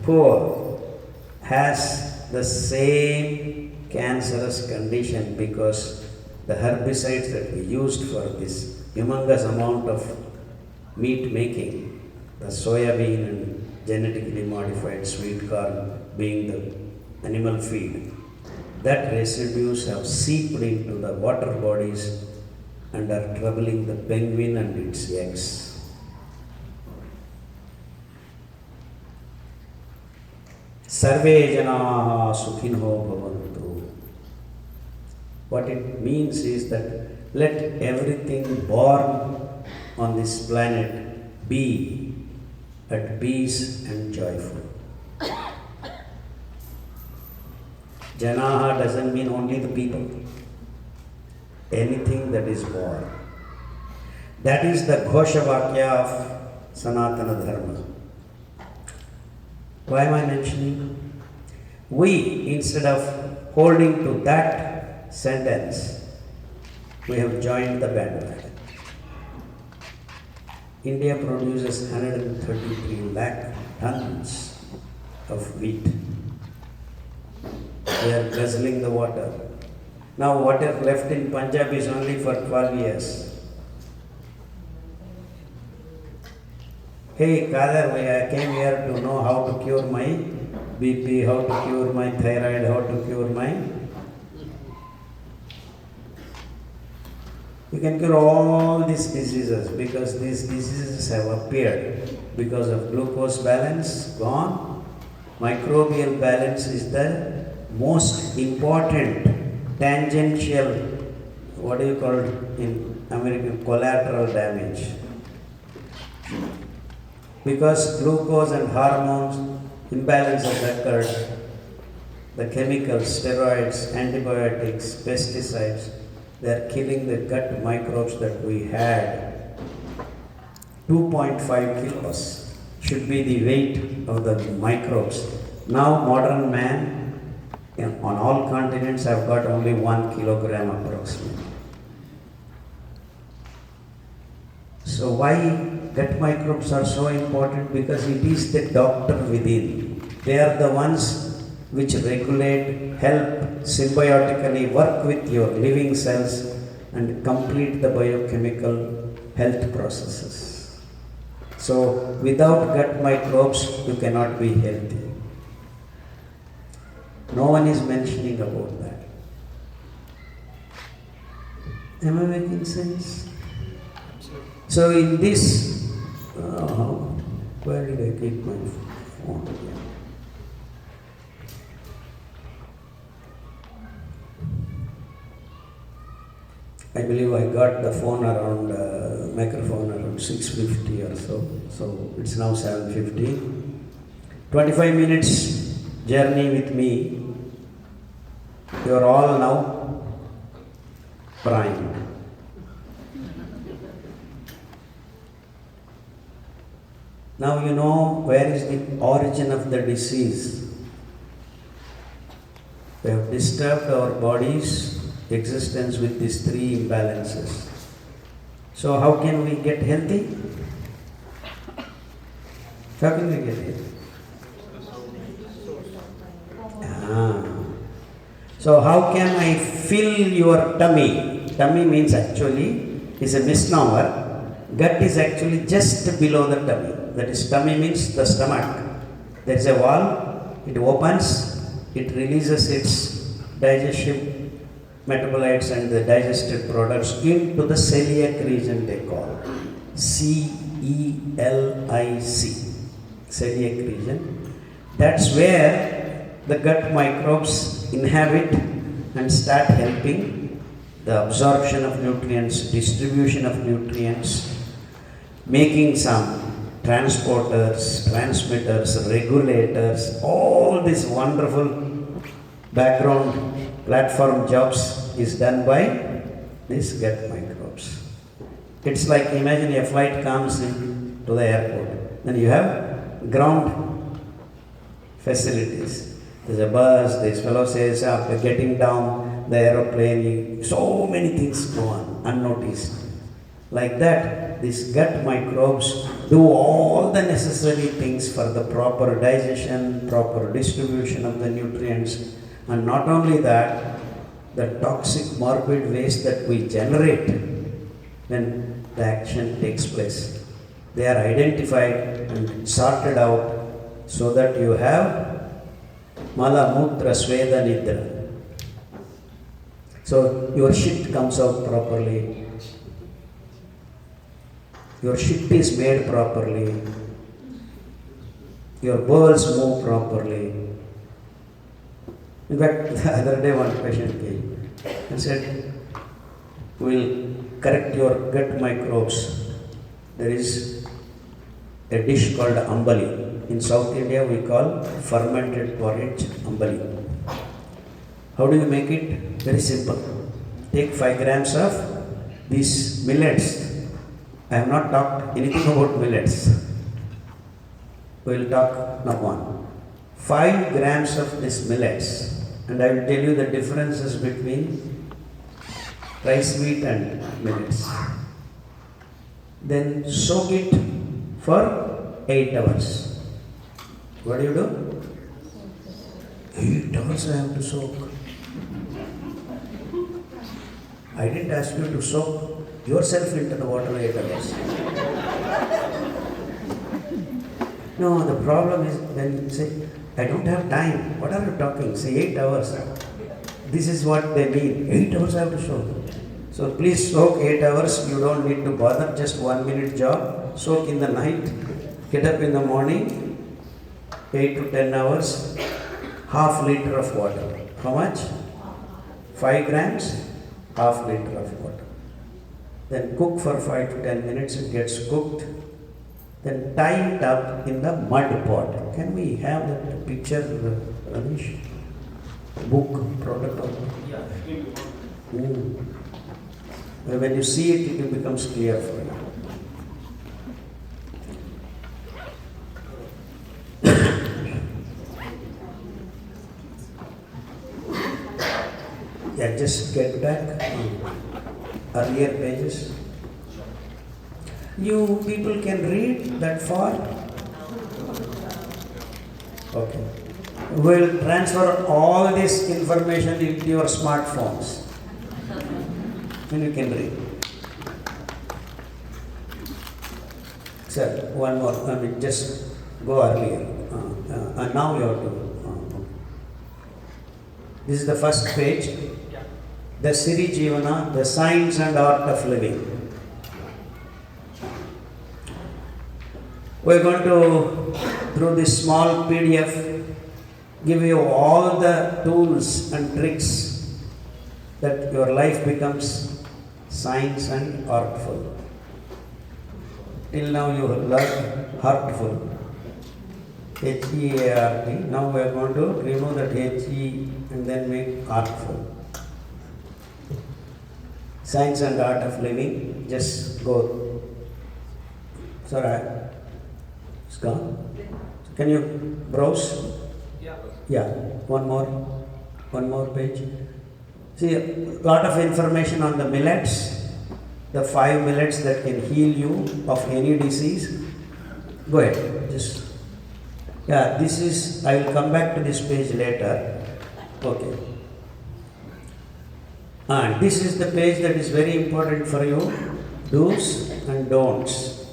Pole has the same cancerous condition because the herbicides that we used for this humongous amount of meat making, the soybean and genetically modified sweet corn being the animal feed, that residues have seeped into the water bodies and are troubling the penguin and its eggs. Sarve janaha sukhinho bhavantu. What it means is that let everything born on this planet be at peace and joyful. Janaha doesn't mean only the people. Anything that is born. That is the Ghoshavakya of Sanatana Dharma. Why am I mentioning? We, instead of holding to that sentence, we have joined the bandwagon. India produces 133 lakh tons of wheat. They are guzzling the water. Now water left in Punjab is only for 12 years. Hey, KHADAR, I came here to know how to cure my BP, how to cure my thyroid, how to cure my... You can cure all these diseases because these diseases have appeared because of glucose balance gone. Microbial balance is the most important tangential, what do you call it in American, collateral damage. Because glucose and hormones imbalances occurred, the chemicals, steroids, antibiotics, pesticides, they are killing the gut microbes that we had. 2.5 kilos should be the weight of the microbes. Now modern man on all continents have got only 1 kilogram approximately. So why gut microbes are so important? Because it is the doctor within. They are the ones which regulate, help symbiotically work with your living cells and complete the biochemical health processes. So without gut microbes, you cannot be healthy. No one is mentioning about that. Am I making sense? So in this, where did I keep my phone again? I believe I got the phone around, microphone around 6:50 or so. So it's now 7:50. 25 minutes journey with me. You are all now primed. Now you know where is the origin of the disease. We have disturbed our bodies existence with these three imbalances. So how can we get healthy? How can we get healthy? So how can I fill your tummy? Tummy means actually is a misnomer. Gut is actually just below the tummy. That is, tummy means the stomach. There is a wall, it opens, it releases its digestive metabolites and the digested products into the celiac region they call. C-E-L-I-C. Celiac region. That's where the gut microbes inhabit and start helping the absorption of nutrients, distribution of nutrients, making some transporters, transmitters, regulators, all these wonderful background platform jobs is done by these gut microbes. It's like, imagine a flight comes in to the airport, then you have ground facilities. There's a bus, this fellow says after getting down the aeroplane, so many things go on unnoticed. Like that, these gut microbes do all the necessary things for the proper digestion, proper distribution of the nutrients, and not only that, the toxic morbid waste that we generate when the action takes place. They are identified and sorted out so that you have Mala Mutra Sweda Nidra. So your shit comes out properly. Your shit is made properly. Your bowels move properly. In fact, the other day one patient came and said, we'll correct your gut microbes. There is a dish called ambali. In South India, we call fermented porridge ambali. How do you make it? Very simple. Take 5 grams of these millets. I have not talked anything about millets. We will talk now on. 5 grams of these millets, and I will tell you the differences between rice wheat and millets. Then soak it for 8 hours. What do you do? 8 hours I have to soak. I didn't ask you to soak yourself into the water 8 hours. No, the problem is when you say, I don't have time. What are you talking? Say 8 hours. This is what they mean. 8 hours I have to soak. So please soak 8 hours. You don't need to bother. Just 1 minute job. Soak in the night. Get up in the morning. 8 to 10 hours. Half liter of water. How much? 5 grams. Half liter of water. Then cook for 5 to 10 minutes. It gets cooked. Then tie it up in the mud pot. Can we have that picture, Ramesh? Book, protocol? When you see it, it becomes clear for you. Yeah, just get back earlier pages. You people can read that far? Okay. We'll transfer all this information into your smartphones. And you can read. Sir, one more. Just go earlier. Now you have to. This is the first page. The Siri Jivana, the science and art of living. We're going to, through this small PDF, give you all the tools and tricks that your life becomes science and artful. Till now you have learned heartful. H-E-A-R-T. Now we are going to remove that H-E and then make artful. Science and art of living. Just go. Sorry. It's gone. Can you browse? Yeah. One more page. See, a lot of information on the millets, the 5 millets that can heal you of any disease. Go ahead, just, yeah, this is, I will come back to this page later. Okay. And this is the page that is very important for you, do's and don'ts.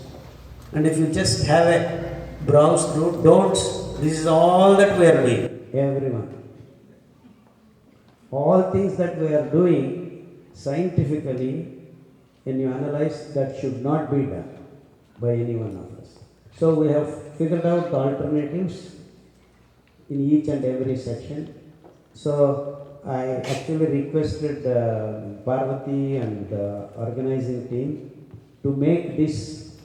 And if you just have a browse through don'ts, this is all that we are doing, everyone. All things that we are doing scientifically, when you analyze, that should not be done by any one of us. So we have figured out the alternatives in each and every section. So I actually requested Parvati and the organizing team to make this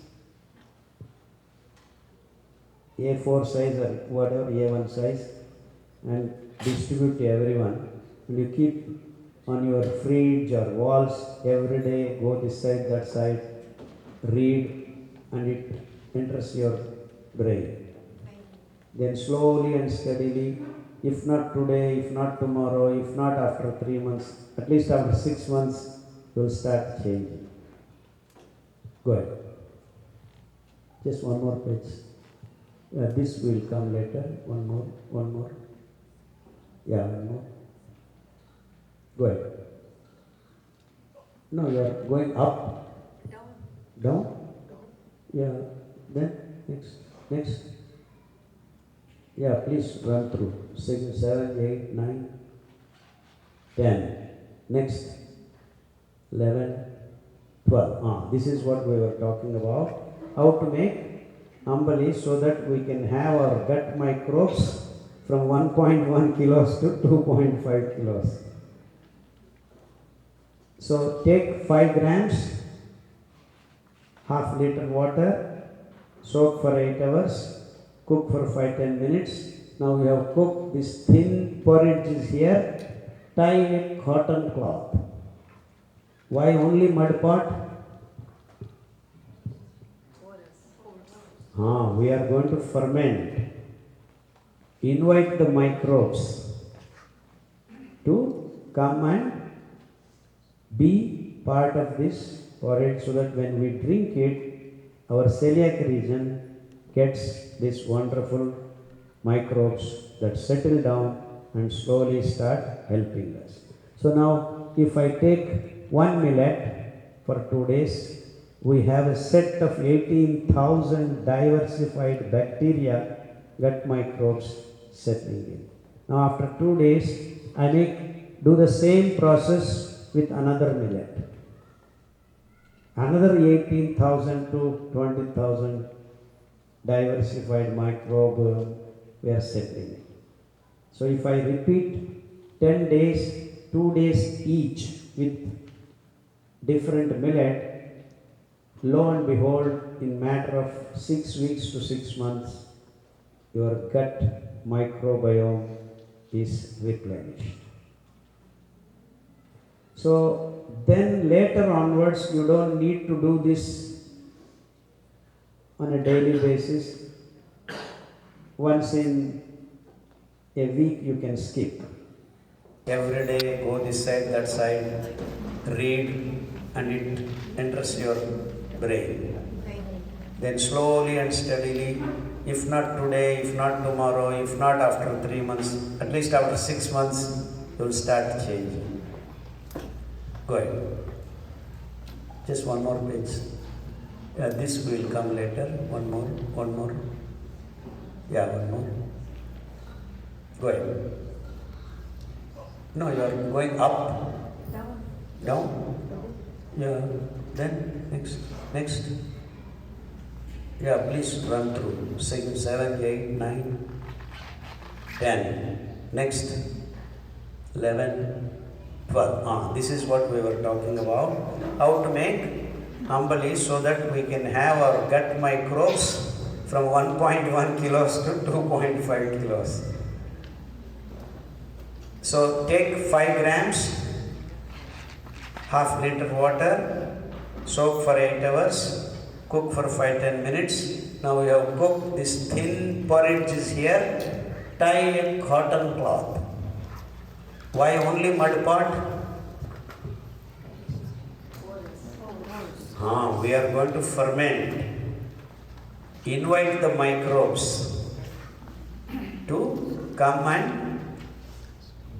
A4 size or whatever, A1 size, and distribute to everyone. And you keep on your fridge or walls every day, go this side, that side, read, and it enters your brain. Then slowly and steadily, if not today, if not tomorrow, if not after 3 months, at least after 6 months, you will start changing. Go ahead. Just one more page. This will come later. One more. Yeah, one more. Go ahead. No, you are going up. Down? Yeah. Then next. Yeah, please run through. 6, 7, 8, 9, 10. Next. 11, 12. This is what we were talking about. How to make ambali so that we can have our gut microbes from 1.1 kilos to 2.5 kilos. So take 5 grams, half liter water, soak for 8 hours, cook for 5-10 minutes. Now we have cooked this thin porridge is here, tie a cotton cloth. Why only mud pot? We are going to ferment. Invite the microbes to come and be part of this porridge so that when we drink it, our celiac region gets this wonderful microbes that settle down and slowly start helping us. So now if I take 1 millet for 2 days, we have a set of 18,000 diversified bacteria, gut microbes settling in. Now after 2 days, I do the same process with another millet. Another 18,000 to 20,000 diversified microbe we are settling in. So if I repeat 10 days, 2 days each with different millet, lo and behold, in matter of 6 weeks to 6 months, your gut microbiome is replenished. So then later onwards, you don't need to do this on a daily basis. Once in a week you can skip. Every day go this side, that side, read, and it enters your brain. Then slowly and steadily, if not today, if not tomorrow, if not after 3 months, at least after 6 months, you will start changing. Go ahead. Just one more page. This will come later. One more. Yeah, one more. Go ahead. No, you are going up. Down. Yeah. Then next. Yeah, please run through. 6, 7, 8, 9, 10. Next. 11, 12. This is what we were talking about. How to make ambali so that we can have our gut microbes from 1.1 kilos to 2.5 kilos. So take 5 grams, half liter water, soak for 8 hours, cook for 5-10 minutes. Now we have cooked this thin porridge is here, tie a cotton cloth. Why only mud pot? We are going to ferment. Invite the microbes to come and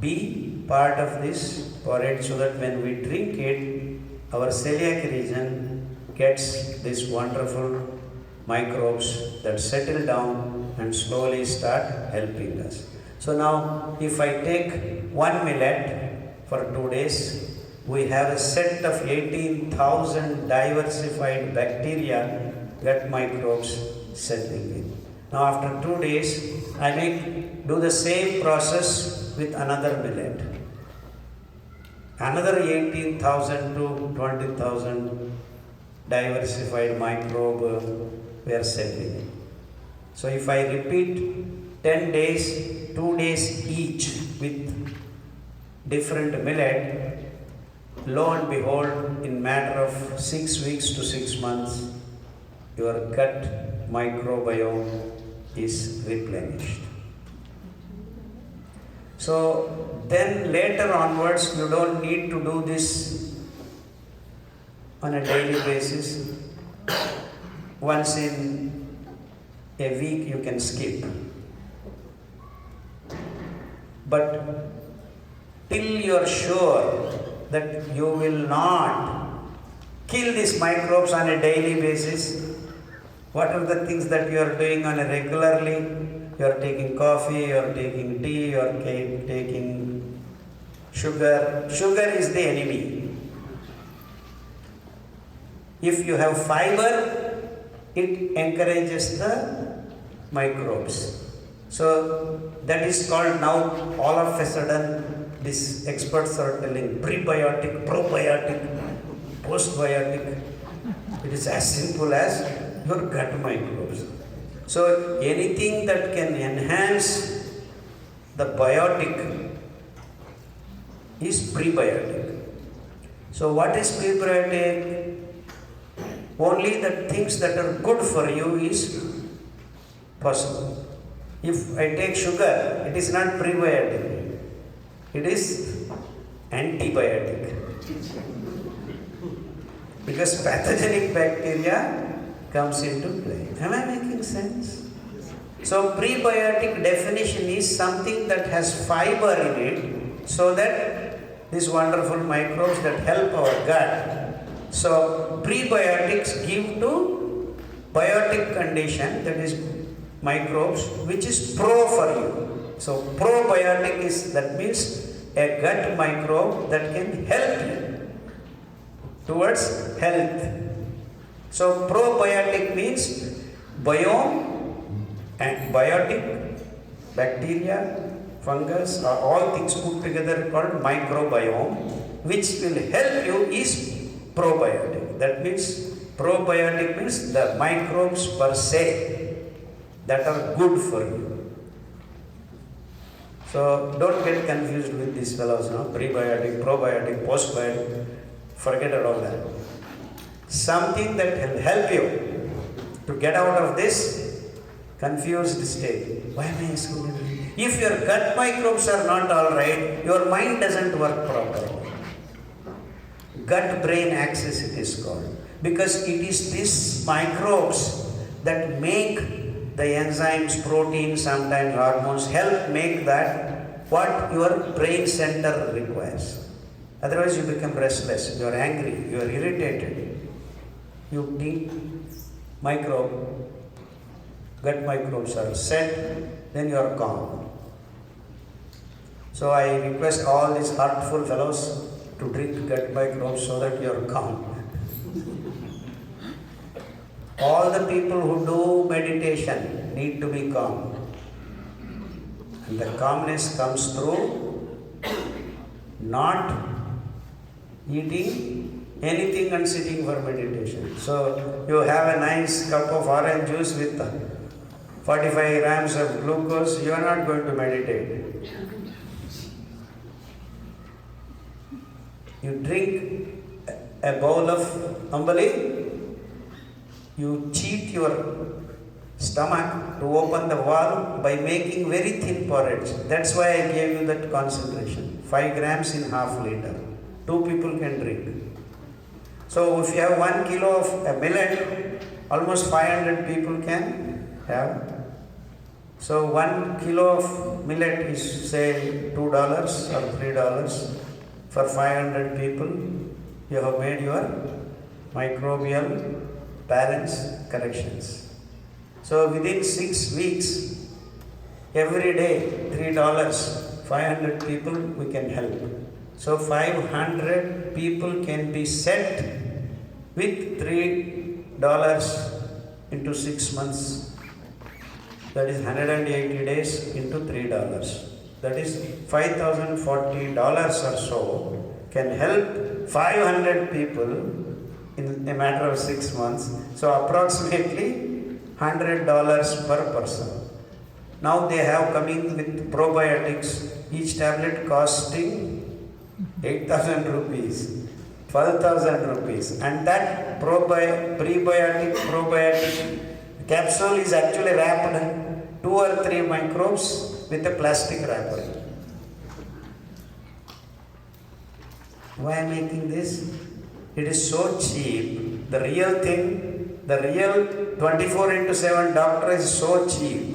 be part of this porridge so that when we drink it, our celiac region gets these wonderful microbes that settle down and slowly start helping us. So now, if I take one millet for 2 days, we have a set of 18,000 diversified bacteria, gut microbes settling in. Now, after 2 days, I may do the same process with another millet. Another 18,000 to 20,000 diversified microbe were settling in. So, if I repeat 10 days, 2 days each with different millet, lo and behold, in matter of 6 weeks to 6 months, your gut microbiome is replenished. So then later onwards, you don't need to do this on a daily basis. Once in a week you can skip. But till you're sure that you will not kill these microbes on a daily basis, what are the things that you are doing on a regularly? You are taking coffee, you are taking tea, you are taking sugar. Sugar is the enemy. If you have fiber, it encourages the microbes. So that is called now, all of a sudden, these experts are telling prebiotic, probiotic, postbiotic. It is as simple as your gut microbes. So anything that can enhance the biotic is prebiotic. So what is prebiotic? Only the things that are good for you is possible. If I take sugar, it is not prebiotic. It is antibiotic. Because pathogenic bacteria comes into play. Am I making sense? So prebiotic definition is something that has fiber in it so that these wonderful microbes that help our gut. So prebiotics give to biotic condition, that is microbes, which is pro for you. So probiotic is, that means a gut microbe that can help you towards health. So probiotic means biome and biotic, bacteria, fungus, are all things put together called microbiome, which will help you is probiotic. That means probiotic means the microbes per se that are good for you. So don't get confused with these fellows, no? Prebiotic, probiotic, postbiotic, forget about that. Something that will help you to get out of this confused state. Why am I asking you? If your gut microbes are not alright, your mind doesn't work properly. Gut-brain axis it is called. Because it is these microbes that make the enzymes, proteins, sometimes hormones, help make that what your brain center requires. Otherwise you become restless, you are angry, you are irritated. You think gut microbes are set, then you are calm. So I request all these heartful fellows to drink gut microbes so that you are calm. All the people who do meditation need to be calm. And the calmness comes through not eating anything and sitting for meditation. So you have a nice cup of orange juice with 45 grams of glucose, you are not going to meditate. You drink a bowl of ambali, you cheat your stomach to open the valve by making very thin porridge. That's why I gave you that concentration. 5 grams in half liter. 2 people can drink. So if you have 1 kilo of a millet, almost 500 people can have. So 1 kilo of millet is say $2 or $3. For 500 people, you have made your microbial balance corrections. So within 6 weeks, every day $3, 500 people we can help. So 500 people can be set with $3 into 6 months. That is 180 days into $3. That is $5,040 or so can help 500 people in a matter of 6 months. So approximately $100 per person. Now they have coming with probiotics, each tablet costing 8,000 rupees, 12,000 rupees, and that prebiotic probiotic capsule is actually wrapped 2 or 3 microbes with a plastic wrapper. Why am I making this? It is so cheap. The real thing, the real 24/7 doctor is so cheap.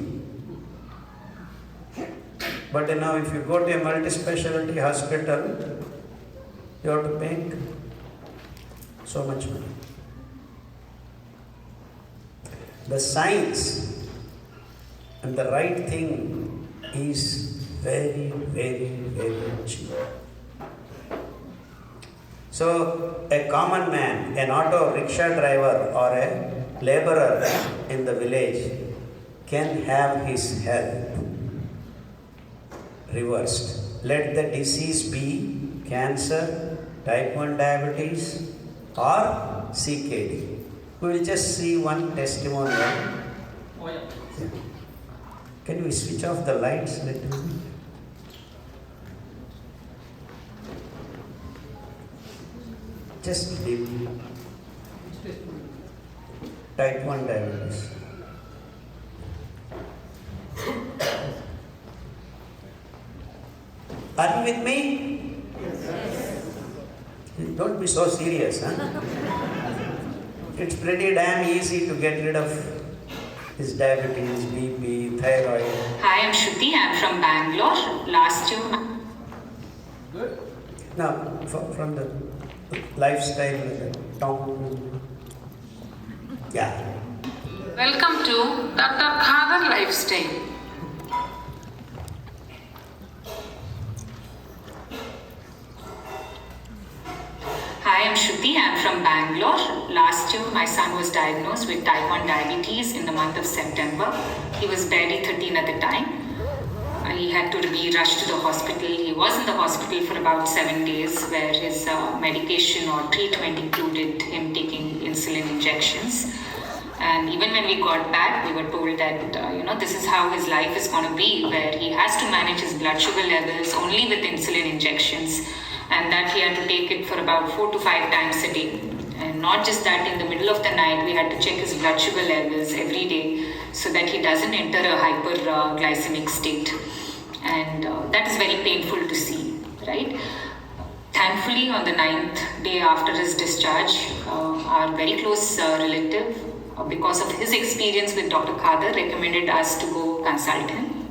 But now if you go to a multi-specialty hospital, you have to pay so much money. The science and the right thing is very, very, very cheap. So a common man, an auto rickshaw driver or a laborer in the village can have his health reversed. Let the disease be cancer, type 1 diabetes or CKD. We will just see one testimonial. Oh, yeah. Can we switch off the lights a little bit? Just dim. Type 1 diabetes. Are you with me? Yes. Don't be so serious, huh? It's pretty damn easy to get rid of this diabetes, BP, thyroid. Hi, I'm Shruti. I'm from Bangalore. Last year. Good. Now, from the lifestyle, the town. Yeah. Welcome to Dr. KHADAR Lifestyle. Hi, I'm Shruti. I'm from Bangalore. Last year, my son was diagnosed with type 1 diabetes in the month of September. He was barely 13 at the time. He had to be rushed to the hospital. He was in the hospital for about 7 days, where his medication or treatment included him taking insulin injections. And even when we got back, we were told that, this is how his life is going to be, where he has to manage his blood sugar levels only with insulin injections, and that he had to take it for about 4 to 5 times a day. And not just that, in the middle of the night, we had to check his blood sugar levels every day so that he doesn't enter a hyperglycemic state. And that is very painful to see, right? Thankfully, on the 9th day after his discharge, our very close relative, because of his experience with Dr. KHADAR, recommended us to go consult him.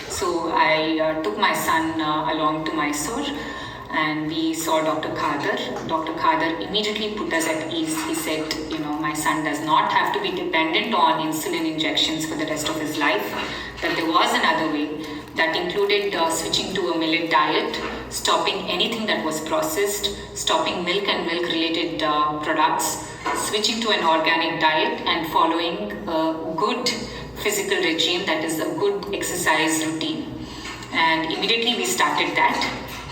So I took my son along to Mysore, and we saw Dr. KHADAR. Dr. KHADAR immediately put us at ease. He said, my son does not have to be dependent on insulin injections for the rest of his life, that there was another way that included switching to a millet diet, stopping anything that was processed, stopping milk and milk-related products, switching to an organic diet, and following a good physical regime, that is a good exercise routine. And immediately we started that.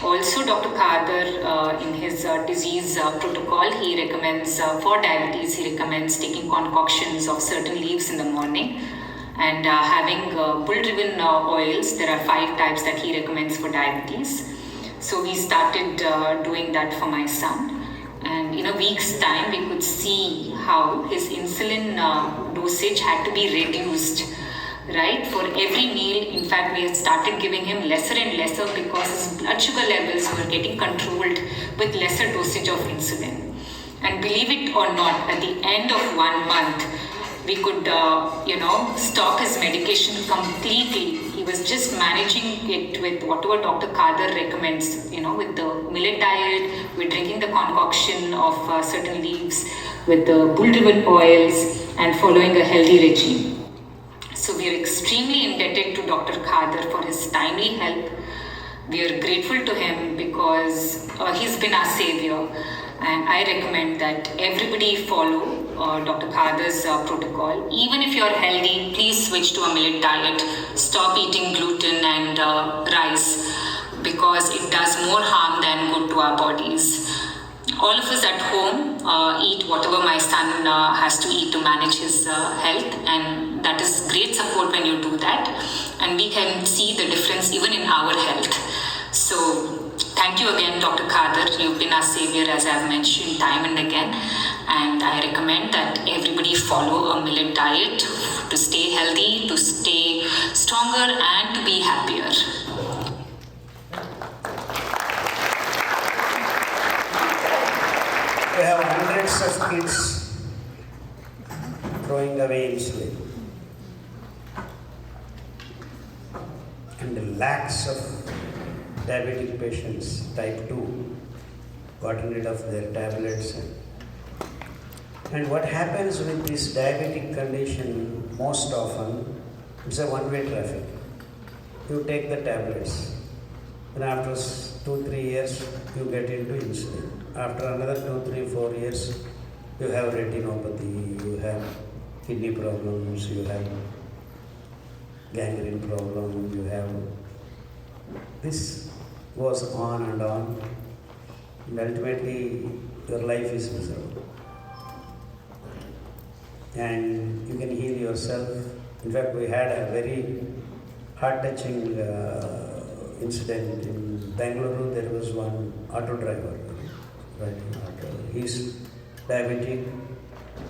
Also, Dr. KHADAR, in his disease protocol, he recommends, for diabetes, he recommends taking concoctions of certain leaves in the morning and having bull-driven oils. There are 5 types that he recommends for diabetes. So we started doing that for my son. And in a week's time, we could see how his insulin dosage had to be reduced. Right? For every meal, in fact, we had started giving him lesser and lesser because his blood sugar levels were getting controlled with lesser dosage of insulin. And believe it or not, at the end of 1 month, we could, stop his medication completely. He was just managing it with whatever Dr. KHADAR recommends, with the millet diet, with drinking the concoction of certain leaves, with the bull-driven oils, and following a healthy regime. So we are extremely indebted to Dr. KHADAR for his timely help. We are grateful to him because he's been our savior. And I recommend that everybody follow Dr. KHADAR's protocol. Even if you're healthy, please switch to a millet diet. Stop eating gluten and rice because it does more harm than good to our bodies. All of us at home eat whatever my son has to eat to manage his health, and that is great support when you do that. And we can see the difference even in our health. So thank you again, Dr. KHADAR. You've been our savior, as I've mentioned time and again. And I recommend that everybody follow a millet diet to stay healthy, to stay stronger, and to be happier. We have hundreds of kids throwing away insulin. And lakhs of diabetic patients, type 2, gotten rid of their tablets. And what happens with this diabetic condition most often, it's a one-way traffic. You take the tablets, and after 2-3 years, you get into insulin. After another 2, 3, 4 years, you have retinopathy, you have kidney problems, you have gangrene problem, you have... This goes on, and ultimately your life is miserable. And you can heal yourself. In fact, we had a very heart-touching incident in Bangalore. There was one auto driver, riding auto. He's diabetic.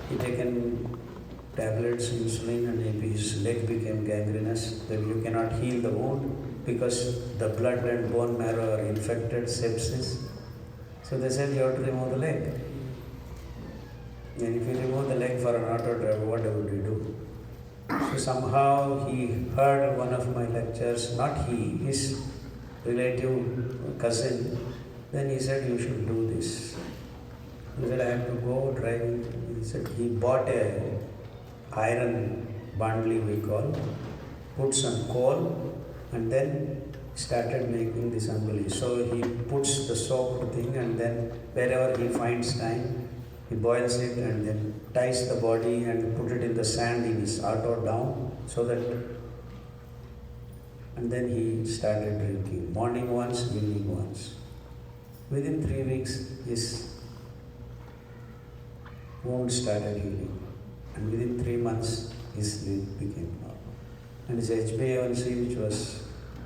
He taken tablets, insulin, and his leg became gangrenous. Then you cannot heal the wound because the blood and bone marrow are infected, sepsis. So they said you have to remove the leg. And if you remove the leg for an auto driver, what would you do? So somehow he heard one of my lectures, not he, his relative, cousin. Then he said, you should do this. He said, I have to go driving. He said, he bought a iron bandli, we call, put some coal, and then started making this ambali. So he puts the soaked thing, and then wherever he finds time, he boils it and then ties the body and put it in the sand in his auto down so that, and then he started drinking. Morning once, evening once. Within 3 weeks, his wound started healing. And within 3 months, his leg became normal. And his HbA1c, which was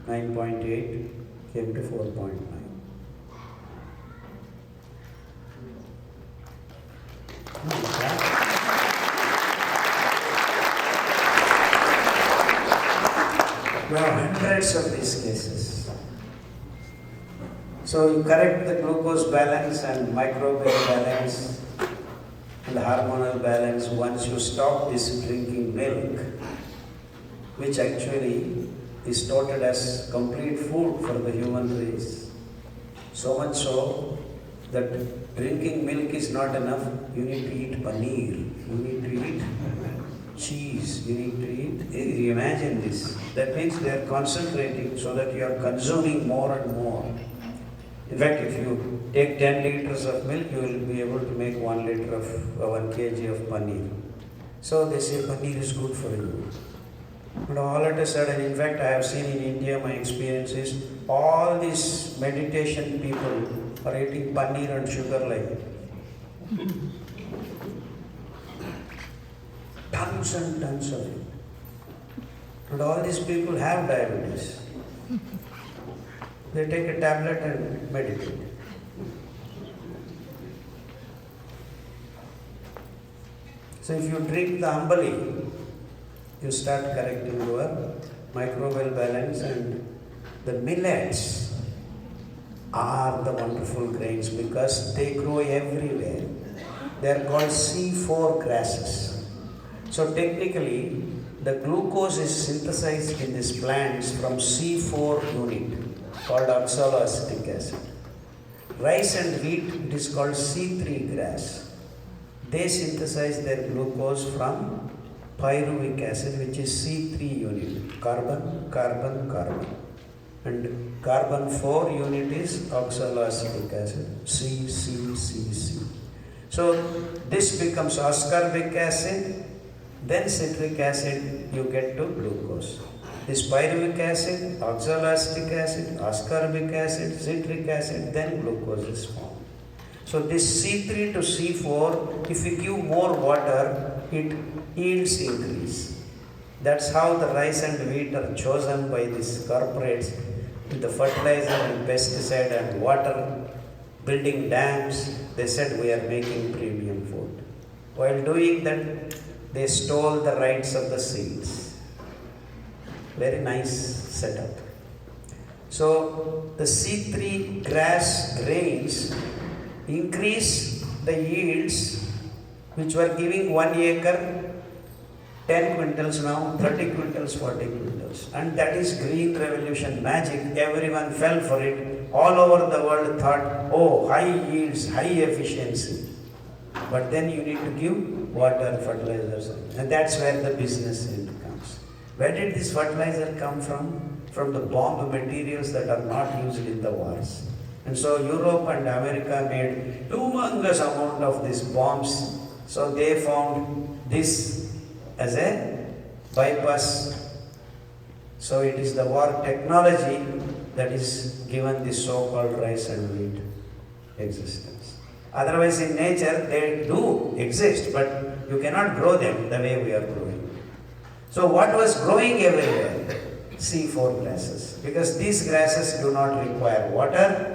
9.8, came to 4.9. There are hundreds of these cases. So you correct the glucose balance and microbiome balance and the hormonal balance once you stop this drinking milk, which actually is touted as complete food for the human race. So much so that drinking milk is not enough. You need to eat paneer, you need to eat cheese, you need to eat, imagine this. That means they are concentrating so that you are consuming more and more. In fact, if you take 10 liters of milk, you will be able to make 1 liter of 1 kg of paneer. So they say paneer is good for you. And all of a sudden, in fact, I have seen in India, my experience is, all these meditation people are eating paneer and sugar like tons and tons of it. And all these people have diabetes. They take a tablet and meditate. So if you drink the ambali, you start correcting your microbial balance, and the millets are the wonderful grains because they grow everywhere. They are called C4 grasses. So technically, the glucose is synthesized in these plants from C4 unit called oxaloacetic acid. Rice and wheat, it is called C3 grass. They synthesize their glucose from pyruvic acid, which is C3 unit, carbon, carbon, carbon. And carbon 4 unit is oxaloacetic acid, C, C, C, C. So this becomes ascorbic acid, then citric acid, you get to glucose. This pyruvic acid, oxaloacetic acid, ascorbic acid, citric acid, then glucose is formed. So this C3 to C4, if we give more water, it yields increase. That's how the rice and wheat are chosen by these corporates with the fertilizer and pesticide and water, building dams. They said we are making premium food. While doing that, they stole the rights of the seeds. Very nice setup. So the C3 grass grains increase the yields, which were giving 1 acre 10 quintals, now 30 quintals, 40 quintals. And that is green revolution magic. Everyone fell for it. All over the world thought, oh, high yields, high efficiency. But then you need to give water, fertilizers. And that's where the business end comes. Where did this fertilizer come from? From the bomb materials that are not used in the wars. And so Europe and America made humongous amount of these bombs. So they found this as a bypass. So it is the war technology that is given this so-called rice and wheat existence. Otherwise in nature they do exist, but you cannot grow them the way we are growing. So what was growing everywhere? C4 grasses. Because these grasses do not require water.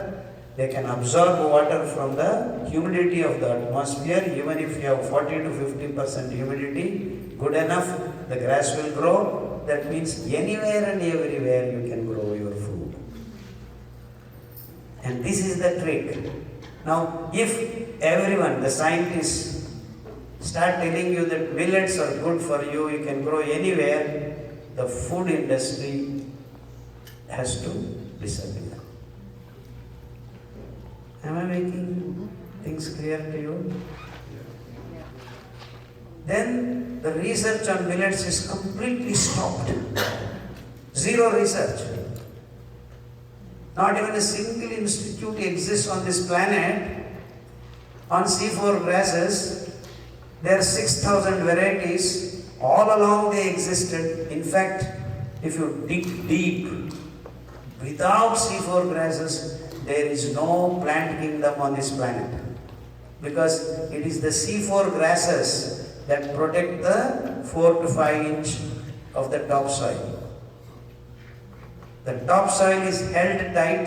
They can absorb water from the humidity of the atmosphere. Even if you have 40 to 50% humidity, good enough, the grass will grow. That means anywhere and everywhere you can grow your food. And this is the trick. Now, if everyone, the scientists, start telling you that millets are good for you, you can grow anywhere, the food industry has to disappear. Am I making things clear to you? Then the research on millets is completely stopped. Zero research. Not even a single institute exists on this planet on C4 grasses. There are 6,000 varieties. All along they existed. In fact, if you dig deep, without C4 grasses, there is no plant kingdom on this planet. Because it is the C4 grasses that protect the 4 to 5 inch of the topsoil. The topsoil is held tight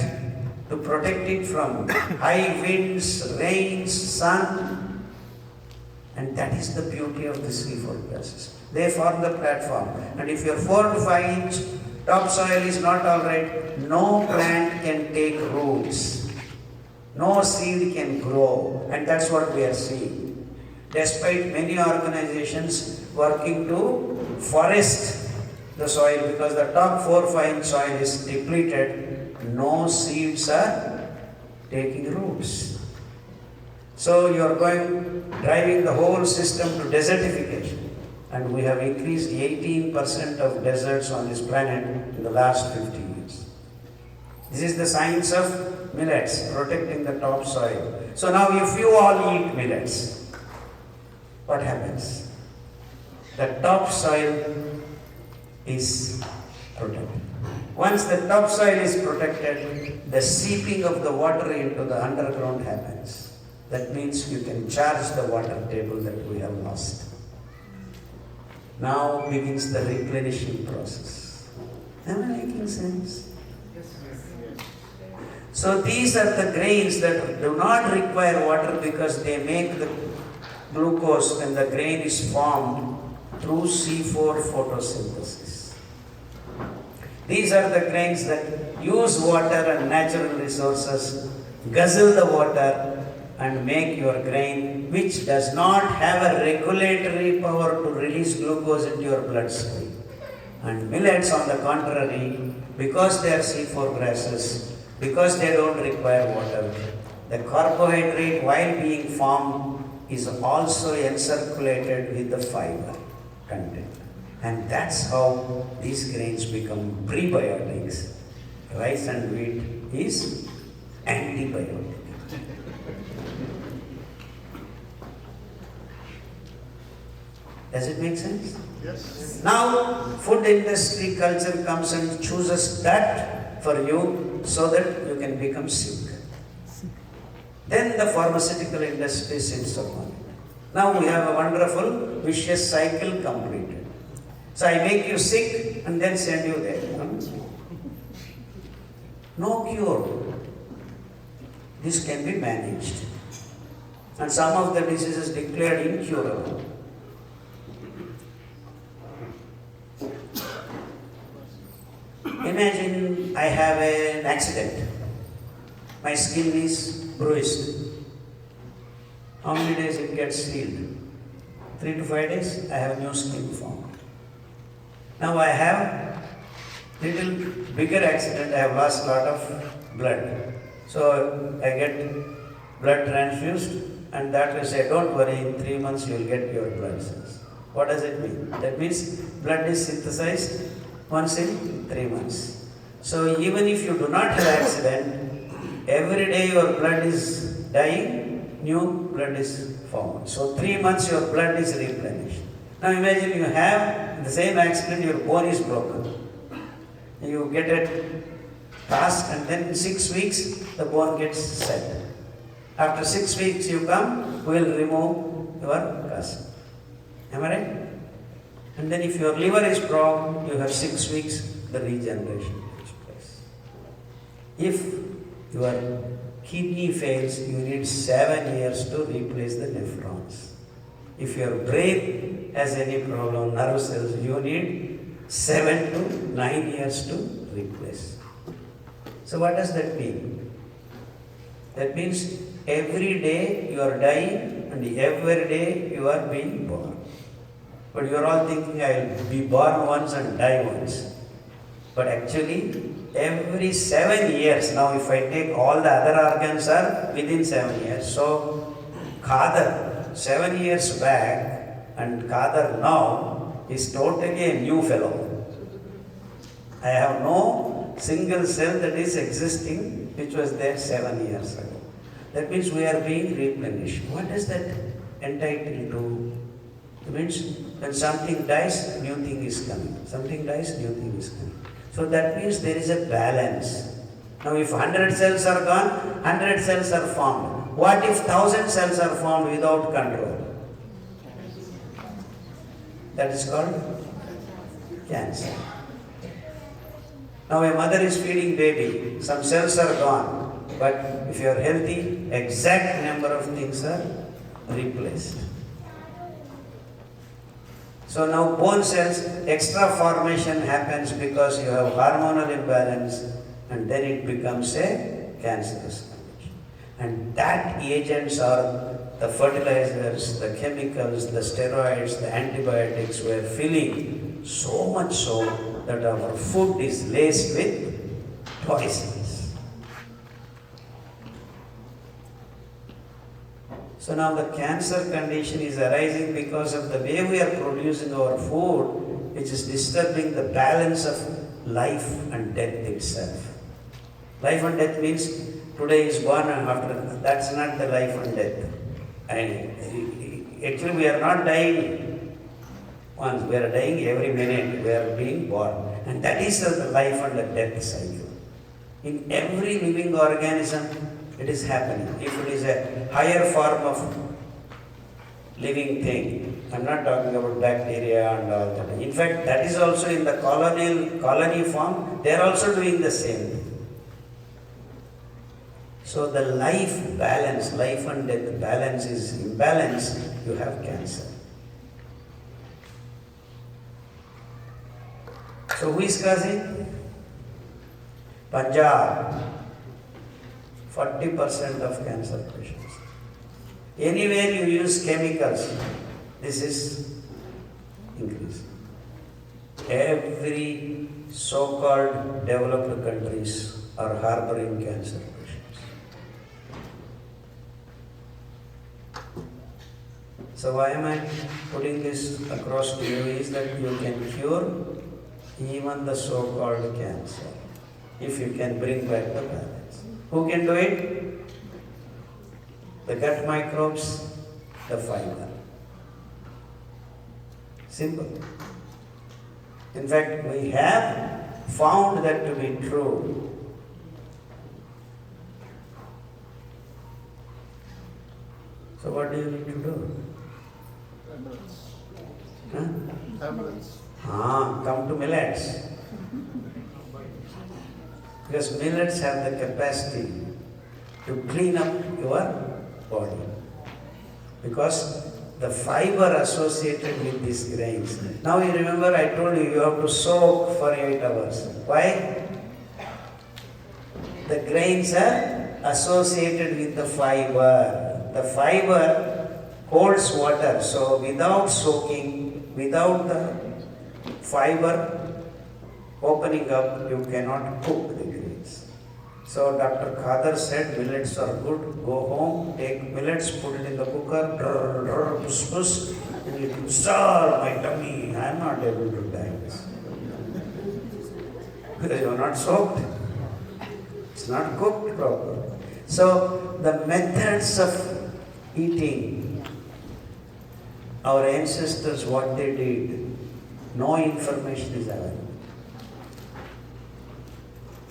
to protect it from high winds, rains, sun, and that is the beauty of the C4 grasses. They form the platform, and if your 4 to 5 inch topsoil is not alright, no plant can take roots. No seed can grow, and that's what we are seeing. Despite many organizations working to forest the soil, because the top 4-5 inch soil is depleted, no seeds are taking roots. So you are driving the whole system to desertification. And we have increased 18% of deserts on this planet in the last 50 years. This is the science of millets, protecting the topsoil. So now if you all eat millets, what happens? The topsoil is protected. Once the topsoil is protected, the seeping of the water into the underground happens. That means you can charge the water table that we have lost. Now begins the replenishing process. Am I making sense? So these are the grains that do not require water because they make the glucose and the grain is formed through C4 photosynthesis. These are the grains that use water and natural resources, guzzle the water, and make your grain, which does not have a regulatory power to release glucose into your bloodstream. And millets, on the contrary, because they are C4 grasses, because they don't require water, the carbohydrate, while being formed, is also encirculated with the fiber content. And that's how these grains become prebiotics. Rice and wheat is antibiotic. Does it make sense? Yes. Now, food industry culture comes and chooses that for you so that you can become sick. Then the pharmaceutical industry sits upon it. Now we have a wonderful vicious cycle completed. So I make you sick and then send you there. No cure. This can be managed. And some of the diseases declared incurable. Imagine I have an accident. My skin is bruised. How many days it gets healed? 3 to 5 days, I have new skin formed. Now I have little bigger accident, I have lost a lot of blood. So I get blood transfused and that will say, don't worry, in 3 months you will get your blood cells. What does it mean? That means blood is synthesized once in 3 months. So even if you do not have accident, every day your blood is dying, new blood is formed. So 3 months your blood is replenished. Now imagine you have the same accident, your bone is broken. You get a cast and then in 6 weeks the bone gets set. After 6 weeks you come, we will remove your cast. Am I right? And then if your liver is strong, you have 6 weeks, the regeneration takes place. If your kidney fails, you need 7 years to replace the nephrons. If your brain has any problem, nerve cells, you need 7 to 9 years to replace. So what does that mean? That means every day you are dying and every day you are being born. But you are all thinking, I will be born once and die once. But actually, every 7 years, now if I take all the other organs are within 7 years. So, KHADAR 7 years back and KHADAR now is totally a new fellow. I have no single cell that is existing which was there 7 years ago. That means we are being replenished. What does that entitle to? It means when something dies, new thing is coming. Something dies, new thing is coming. So that means there is a balance. Now if 100 cells are gone, 100 cells are formed. What if 1000 cells are formed without control? That is called cancer. Now a mother is feeding baby, some cells are gone, but if you are healthy, exact number of things are replaced. So now bone cells, extra formation happens because you have hormonal imbalance and then it becomes a cancerous condition. And that agents are the fertilizers, the chemicals, the steroids, the antibiotics we are filling, so much so that our food is laced with poisons. So now the cancer condition is arising because of the way we are producing our food, which is disturbing the balance of life and death itself. Life and death means today is born and after, that's not the life and death. And actually we are not dying once, we are dying every minute, we are being born. And that is the life and the death cycle. In every living organism, it is happening. If it is a higher form of living thing, I'm not talking about bacteria and all that. In fact, that is also in the colony form, they are also doing the same thing. So the life balance, life and death balance is imbalanced, you have cancer. So who is causing? Punjab. 40% of cancer patients. Anywhere you use chemicals, this is increasing. Every so-called developed countries are harboring cancer patients. So why am I putting this across to you is that you can cure even the so-called cancer if you can bring back the balance. Who can do it? The gut microbes, the fiber. Simple. In fact, we have found that to be true. So what do you need to do? Huh? Come to millets. Because millets have the capacity to clean up your body. Because the fiber associated with these grains. Now you remember I told you have to soak for 8 hours. Why? The grains are associated with the fiber. The fiber holds water. So without soaking, without the fiber opening up, you cannot cook the grains. So Dr. KHADAR said millets are good. Go home, take millets, put it in the cooker, push, push, and it will solve my tummy. I am not able to digest. Because you are not soaked. It's not cooked properly. So the methods of eating, our ancestors, what they did, no information is available.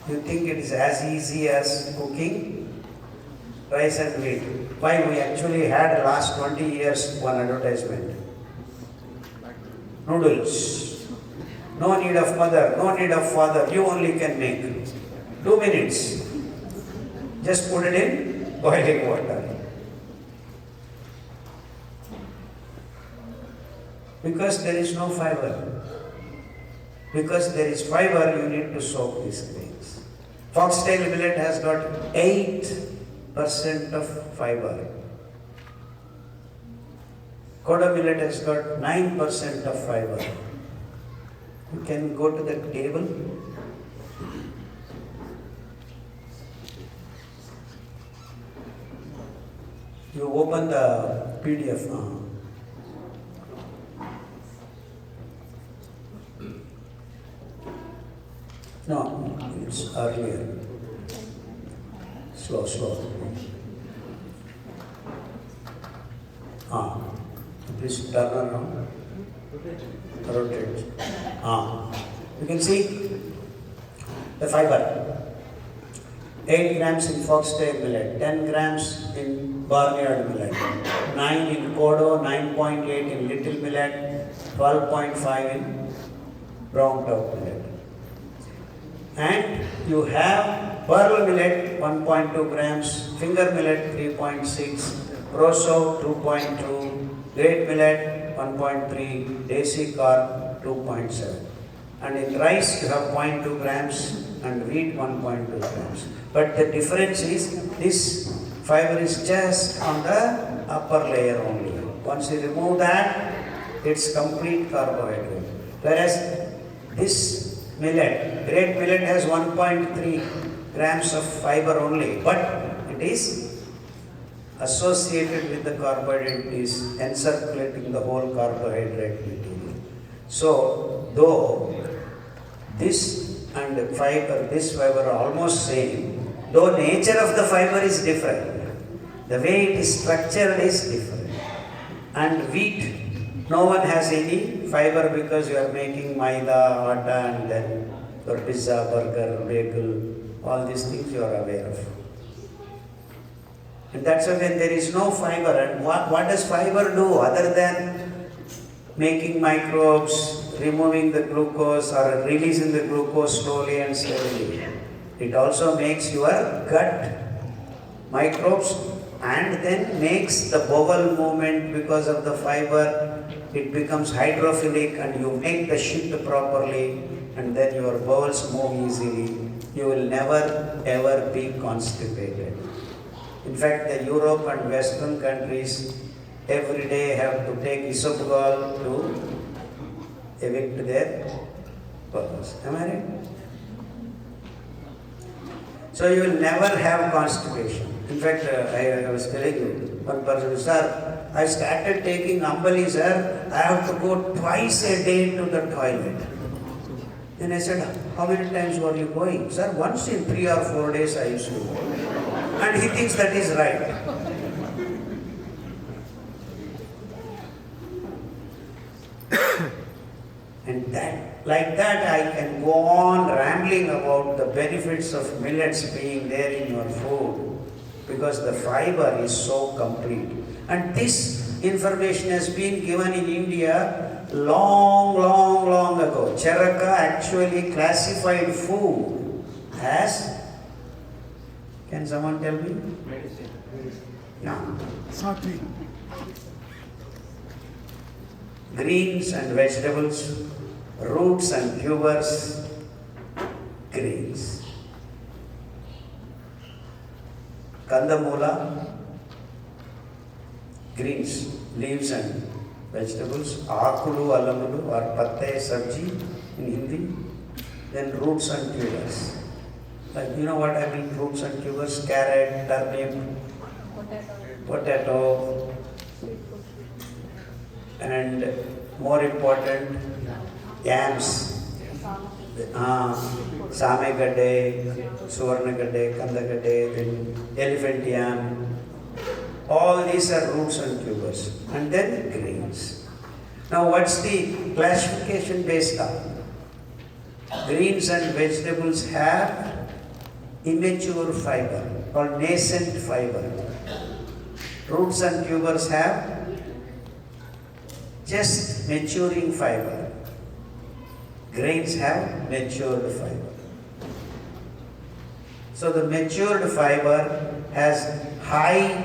You think it is as easy as cooking rice and wheat? Why we actually had last 20 years one advertisement. Noodles. No need of mother, no need of father, you only can make. 2 minutes. Just put it in boiling water. Because there is no fiber. Because there is fiber, you need to soak these grains. Foxtail millet has got 8% of fiber. Koda millet has got 9% of fiber. You can go to the table. You open the PDF now. No, it's earlier. Slow. Please turn around. Rotate. You can see the fiber. 8 grams in foxtail millet, 10 grams in barnyard millet, 9 in kodo, 9.8 in little millet, 12.5 in brown top millet. And you have pearl millet 1.2 grams, finger millet 3.6, proso 2.2, great millet 1.3, desi corn 2.7. And in rice you have 0.2 grams and wheat 1.2 grams. But the difference is this fiber is just on the upper layer only. Once you remove that, it's complete carbohydrate. Whereas this millet, great millet has 1.3 grams of fiber only, but it is associated with the carbohydrate, is encirculating the whole carbohydrate material. So, though this and the fiber, this fiber are almost same, though nature of the fiber is different, the way it is structured is different. And wheat, no one has any fiber because you are making maida, atta, and then your pizza, burger, bagel, all these things you are aware of. And that's why when there is no fiber, and what does fiber do other than making microbes, removing the glucose or releasing the glucose slowly and steadily? It also makes your gut microbes and then makes the bowel movement because of the fiber. It becomes hydrophilic and you make the shit properly and then your bowels move easily. You will never ever be constipated. In fact, the Europe and Western countries every day have to take isopgol to evict their purpose. Am I right? So you will never have constipation. In fact, I was telling you, one person, sir, I started taking Ambali, sir, I have to go twice a day to the toilet. Then I said, how many times were you going? Sir, once in 3 or 4 days I used to go. And he thinks that is right. And like that I can go on rambling about the benefits of millets being there in your food, because the fiber is so complete. And this information has been given in India long ago. Charaka actually classified food as, can someone tell me? Medicine. No. Greens and vegetables, roots and tubers, grains. Kandamula, greens, leaves and vegetables. Akulu, alamulu or patte, sabji in Hindi. Then roots and tubers. Like, you know what I mean, roots and tubers? Carrot, turnip, potato, and more important, yams. Samegadde, Suvarnagadde, Kandagadde, then elephant yam. All these are roots and tubers. And then grains. Now what's the classification based on? Greens and vegetables have immature fiber or nascent fiber. Roots and tubers have just maturing fiber. Grains have matured fiber. So the matured fiber has high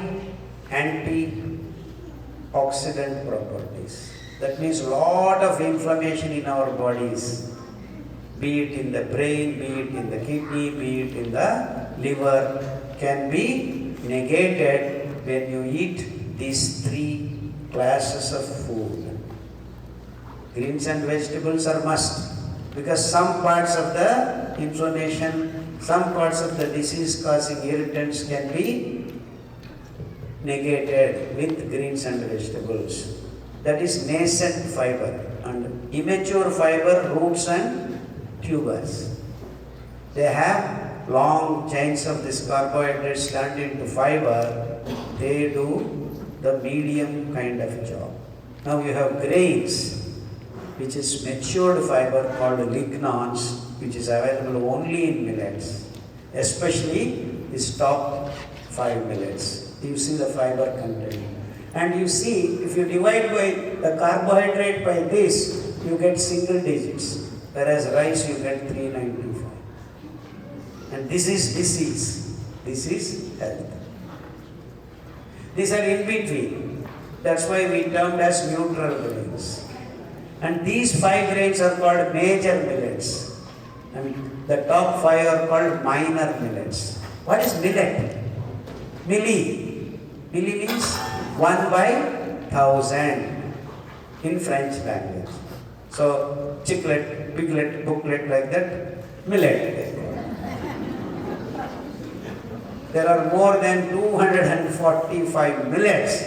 antioxidant properties. That means a lot of inflammation in our bodies, be it in the brain, be it in the kidney, be it in the liver, can be negated when you eat these 3 classes of food. Greens and vegetables are must, because some parts of the inflammation, some parts of the disease causing irritants can be negated with greens and vegetables. That is nascent fiber. And immature fiber, roots and tubers. They have long chains of this carbohydrates turned into fiber. They do the medium kind of job. Now you have grains, which is matured fiber called lignans, which is available only in millets, especially these top 5 millets. You see the fiber content. And you see, if you divide by the carbohydrate by this, you get single digits, whereas rice you get 395. And this is disease, this is health. These are in between. That's why we termed as neutral grains. And these 5 grains are called major millets. And the top 5 are called minor millets. What is millet? Milli. Milli means 1 by 1,000 in French language. So, chiclet, piglet, booklet like that, millet. There are more than 245 millets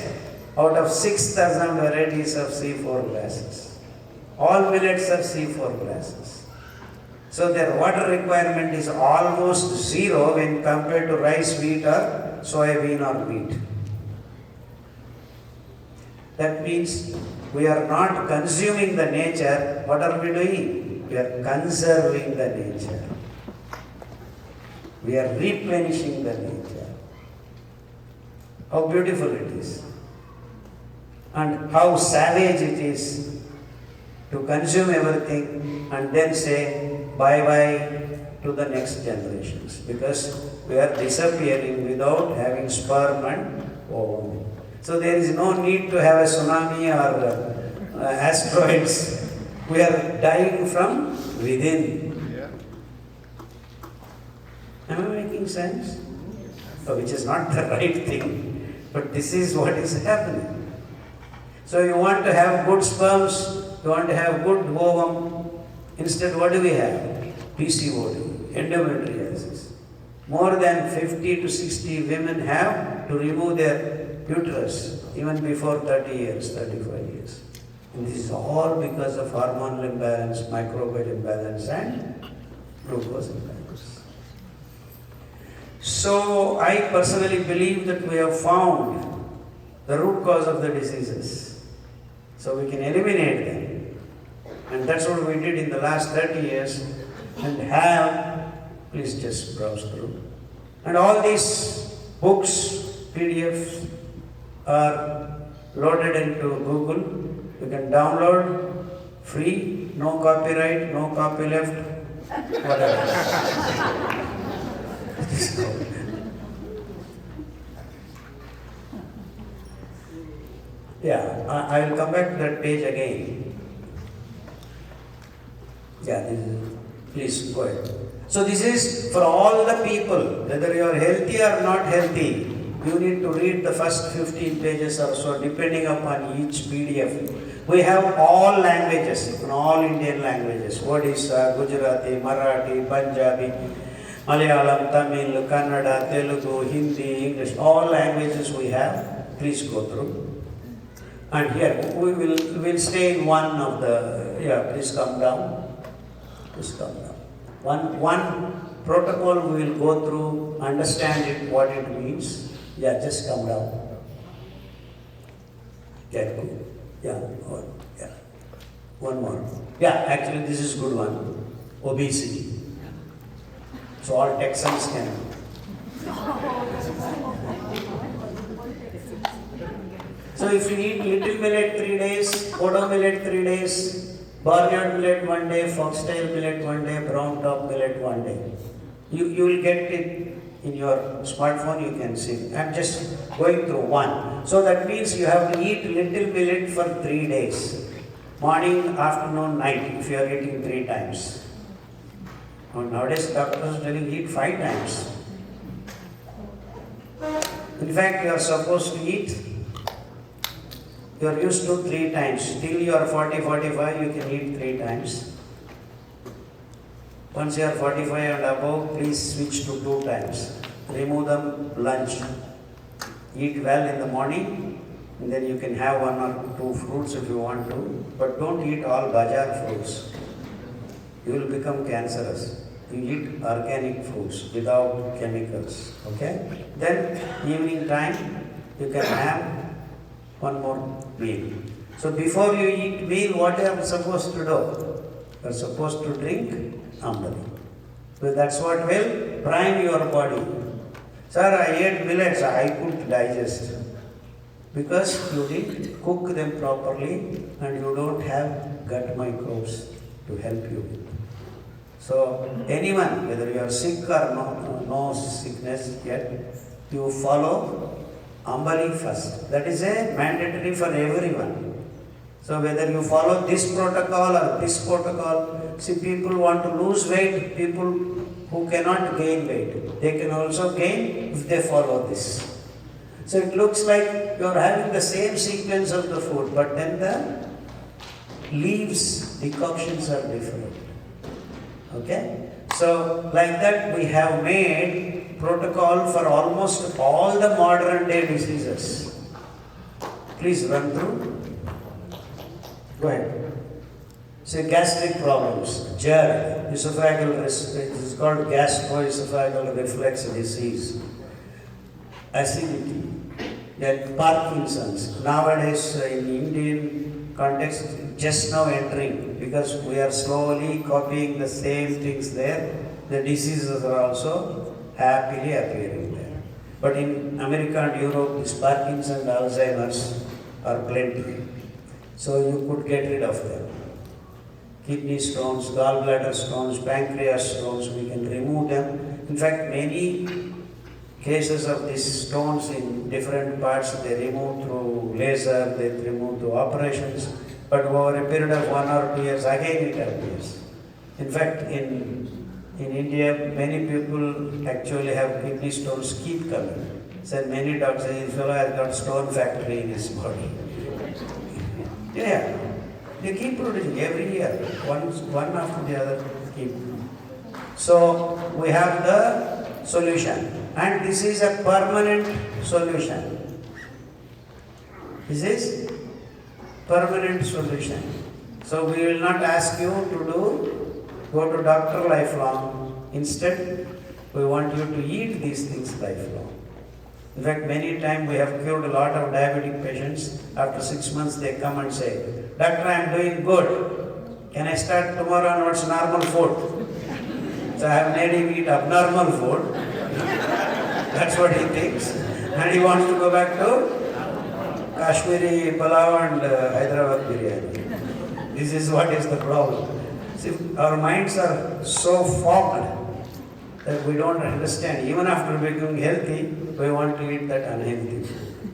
out of 6,000 varieties of C4 grasses. All millets are C4 grasses. So their water requirement is almost 0 when compared to rice, wheat or soybean or wheat. That means we are not consuming the nature. What are we doing? We are conserving the nature. We are replenishing the nature. How beautiful it is. And how savage it is to consume everything and then say bye-bye to the next generations, because we are disappearing without having sperm and ovum. So there is no need to have a tsunami or asteroids. We are dying from within. Am I making sense? which is not the right thing, but this is what is happening. So you want to have good sperms, you want to have good ovum, instead what do we have? PCOD, endometriosis. More than 50 to 60 women have to remove their uterus even before 30 years, 35 years. And this is all because of hormonal imbalance, microbiome imbalance and glucose imbalance. So I personally believe that we have found the root cause of the diseases. So we can eliminate them. And that's what we did in the last 30 years and have, please just browse through. And all these books, PDFs are loaded into Google. You can download free, no copyright, no copyleft, whatever. Yeah, I will come back to that page again. Yeah, please go ahead. So this is for all the people, whether you are healthy or not healthy, you need to read the first 15 pages or so, depending upon each PDF. We have all languages, all Indian languages, Odisha, Gujarati, Marathi, Punjabi, Malayalam, Tamil, Kannada, Telugu, Hindi, English, all languages we have. Please go through. And here, we'll stay in one of the, please come down. Please come down. One protocol we will go through, understand it, what it means. Yeah, just come down. Yeah, good. Yeah, one more. Yeah, actually this is good one. Obesity. So all Texans can. So if you eat little millet 3 days, kodo millet 3 days, barnyard millet 1 day, foxtail millet 1 day, brown top millet 1 day. You will get it in your smartphone, you can see. I'm just going through one. So that means you have to eat little millet for 3 days. Morning, afternoon, night, if you are eating 3 times. Nowadays doctors are telling eat 5 times. In fact, you are supposed to eat, you are used to 3 times. Till you are 40, 45, you can eat 3 times. Once you are 45 and above, please switch to 2 times. Remove the lunch. Eat well in the morning, and then you can have 1 or 2 fruits if you want to. But don't eat all bazaar fruits. You will become cancerous. You eat organic fruits without chemicals. Okay? Then evening time, you can have 1 more meal. So before you eat meal, what are you supposed to do? You are supposed to drink Ambali. So that's what will prime your body. Sir, I ate millets, I couldn't digest. Because you didn't cook them properly and you don't have gut microbes to help you with. So anyone, whether you are sick or no sickness yet, you follow Ambali first. That is a mandatory for everyone. So whether you follow this protocol or this protocol, see people want to lose weight, people who cannot gain weight, they can also gain if they follow this. So it looks like you are having the same sequence of the food, but then the leaves, decoctions are different. Okay? So like that we have made protocol for almost all the modern day diseases. Please run through. Go ahead. So gastric problems, GERD, esophageal, it is called gastroesophageal reflux disease, acidity, then Parkinson's. Nowadays in Indian context, just now entering, because we are slowly copying the same things there, the diseases are also happily appearing there. But in America and Europe, this Parkinson's and Alzheimer's are plenty. So you could get rid of them. Kidney stones, gallbladder stones, pancreas stones, we can remove them. In fact, many cases of these stones in different parts, they remove through laser, they remove through operations, but over a period of 1 or 2 years, again it appears. In fact, in In India, many people actually have kidney stones keep coming. So many doctors say, this fellow has got stone factory in his body. Yeah, they keep producing every year, one after the other keep. So we have the solution, and this is a permanent solution. This is permanent solution. So we will not ask you to go to doctor lifelong. Instead, we want you to eat these things lifelong. In fact, many times we have cured a lot of diabetic patients. After 6 months, they come and say, Doctor, I am doing good. Can I start tomorrow onwards normal food? So I have made him eat abnormal food. That's what he thinks. And he wants to go back to Kashmiri pulao and Hyderabad biryani. This is what is the problem. See, our minds are so fogged that we don't understand. Even after becoming healthy, we want to eat that unhealthy food.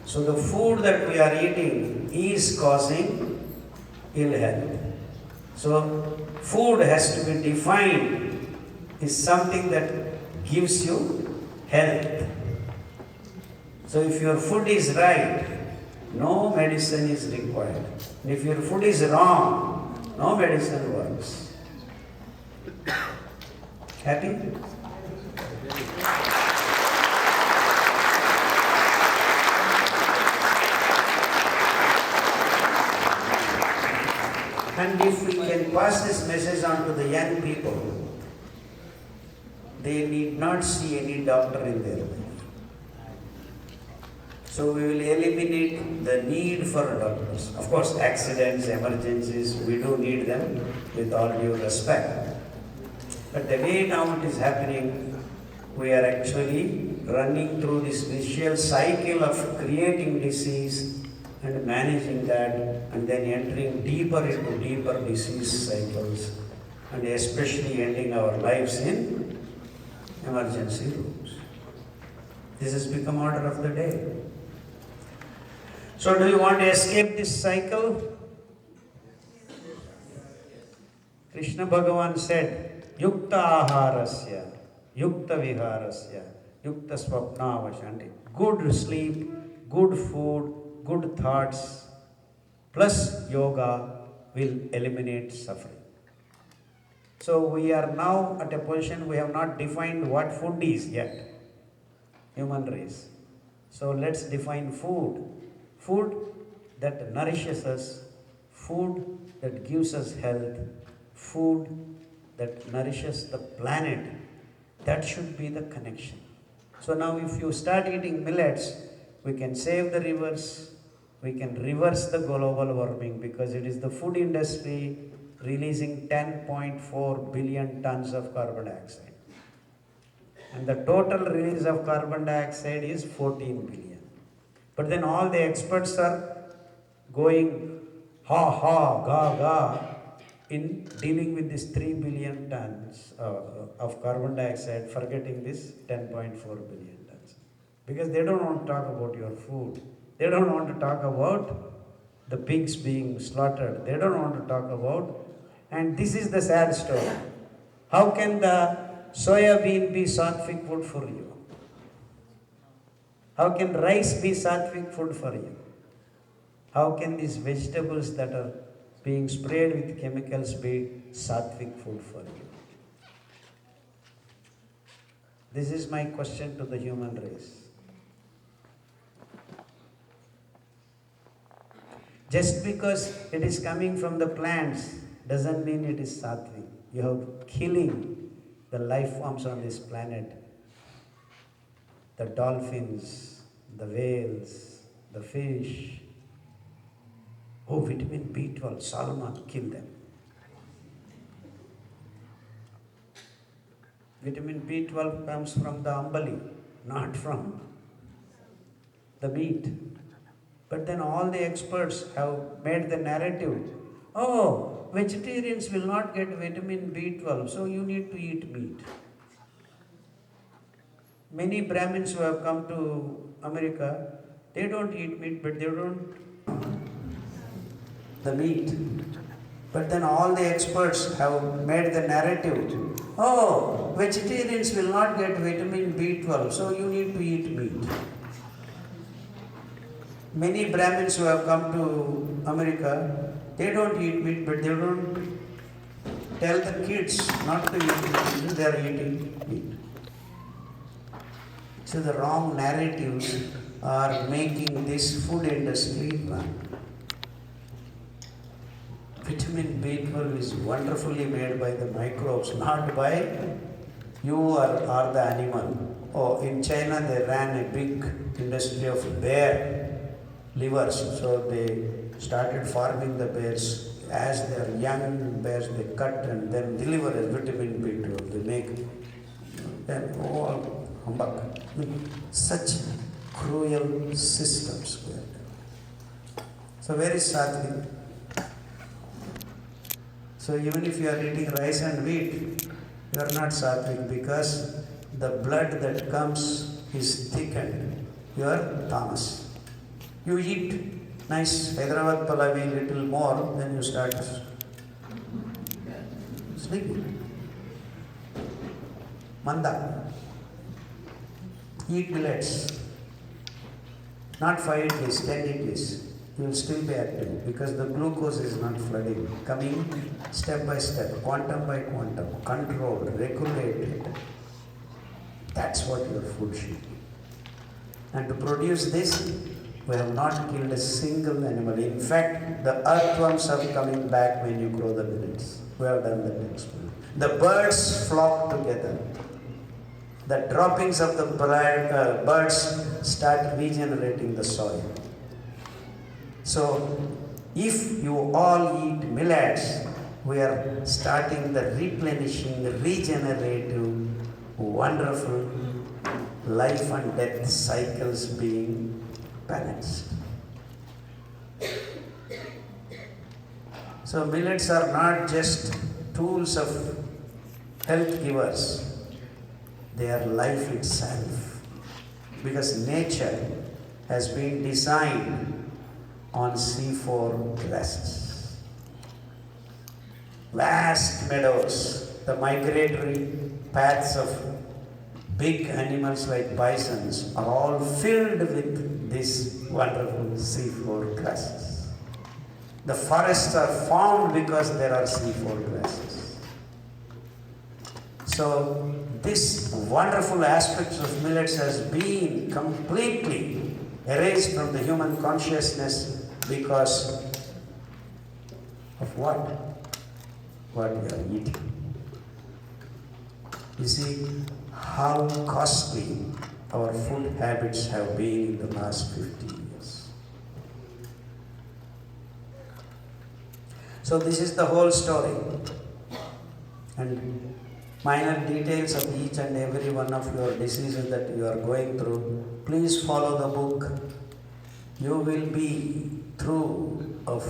So the food that we are eating is causing ill health. So food has to be defined is something that gives you health. So if your food is right, no medicine is required. If your food is wrong, no medicine works. Happy? And if we can pass this message on to the young people, they need not see any doctor in their life. So we will eliminate the need for doctors. Of course, accidents, emergencies, we do need them with all due respect. But the way now it is happening, we are actually running through this vicious cycle of creating disease and managing that, and then entering deeper into deeper disease cycles, and especially ending our lives in emergency rooms. This has become order of the day. So do you want to escape this cycle? Krishna Bhagavan said, Yukta aharasya, Yukta viharasya, Yukta swapnavashanti. Good sleep, good food, good thoughts, plus yoga will eliminate suffering. So we are now at a position we have not defined what food is yet, human race. So let's define food. Food that nourishes us, food that gives us health, food that nourishes the planet. That should be the connection. So now if you start eating millets, we can save the rivers, we can reverse the global warming, because it is the food industry releasing 10.4 billion tons of carbon dioxide. And the total release of carbon dioxide is 14 billion. But then all the experts are going ha ha, ga ga in dealing with this 3 billion tons of carbon dioxide, forgetting this 10.4 billion tons. Because they don't want to talk about your food. They don't want to talk about the pigs being slaughtered. They don't want to talk about, and this is the sad story. How can the soya bean be sattvic food for you? How can rice be sattvic food for you? How can these vegetables that are being sprayed with chemicals be sattvic food for you? This is my question to the human race. Just because it is coming from the plants doesn't mean it is sattvic. You have killing the life forms on this planet. The dolphins, the whales, the fish. Oh, vitamin B12, salmon, kill them. Vitamin B12 comes from the ambali, not from the meat. But then all the experts have made the narrative, oh, vegetarians will not get vitamin B12, so you need to eat meat. Many Brahmins who have come to America, they don't eat meat, but they don't the meat. But then all the experts have made the narrative, oh, vegetarians will not get vitamin B12, so you need to eat meat. Many Brahmins who have come to America, they don't eat meat, but they don't tell the kids not to eat meat, they are eating meat. So the wrong narratives are making this food industry run. Vitamin B12 is wonderfully made by the microbes, not by you or the animal. Oh, in China they ran a big industry of bear livers, so they started farming the bears. As they are young bears, they cut and then deliver as vitamin B12. They make then all humbug. Such cruel systems. So where is sattvic? So even if you are eating rice and wheat, you are not sattvic because the blood that comes is thickened. You are tamas. You eat nice Hyderabad palavi little more, then you start sleeping. Manda. Eat millets. Not 5 idlis, 10 idlis. You will still be active because the glucose is not flooding. Coming step by step, quantum by quantum, controlled, regulated. That's what your food should be. And to produce this, we have not killed a single animal. In fact, the earthworms are coming back when you grow the millets. We have done that experiment. The birds flock together. The droppings of the birds start regenerating the soil. So, if you all eat millets, we are starting the replenishing, regenerative, wonderful life and death cycles being balanced. So millets are not just tools of health givers, they are life itself. Because nature has been designed on C4 grasses. Vast meadows, the migratory paths of big animals like bisons are all filled with these wonderful C4 grasses. The forests are formed because there are C4 grasses. So this wonderful aspect of millets has been completely erased from the human consciousness because of what? What we are eating. You see how costly our food habits have been in the last 50 years. So this is the whole story. And minor details of each and every one of your diseases that you are going through, please follow the book. You will be through of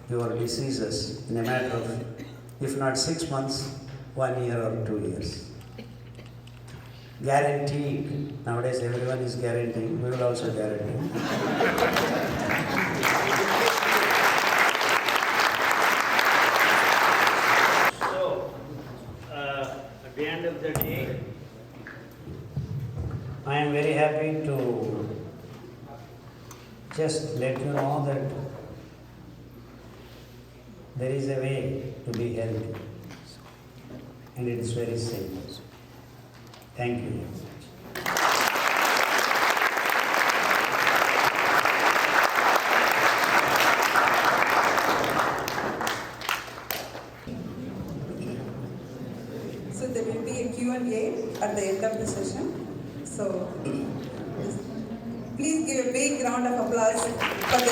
your diseases in a matter of, if not 6 months, 1 year or 2 years. Guaranteed. Nowadays everyone is guaranteeing. We will also guarantee. So, at the end of the day, I am very happy to just let you know that there is a way to be healthy, and it is very simple. Thank you. So there will be a Q&A at the end of the session. So please give a big round of applause for the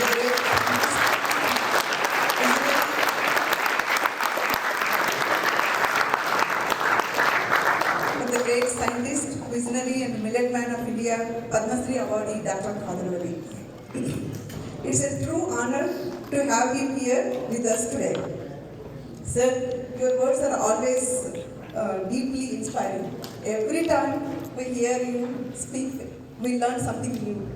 great scientist, visionary and millet man of India, Padma Shri awardee, Dr. KHADAR Valli. It's a true honor to have you here with us today. Sir, your words are always deeply inspiring. Every time we hear you speak, we learn something new.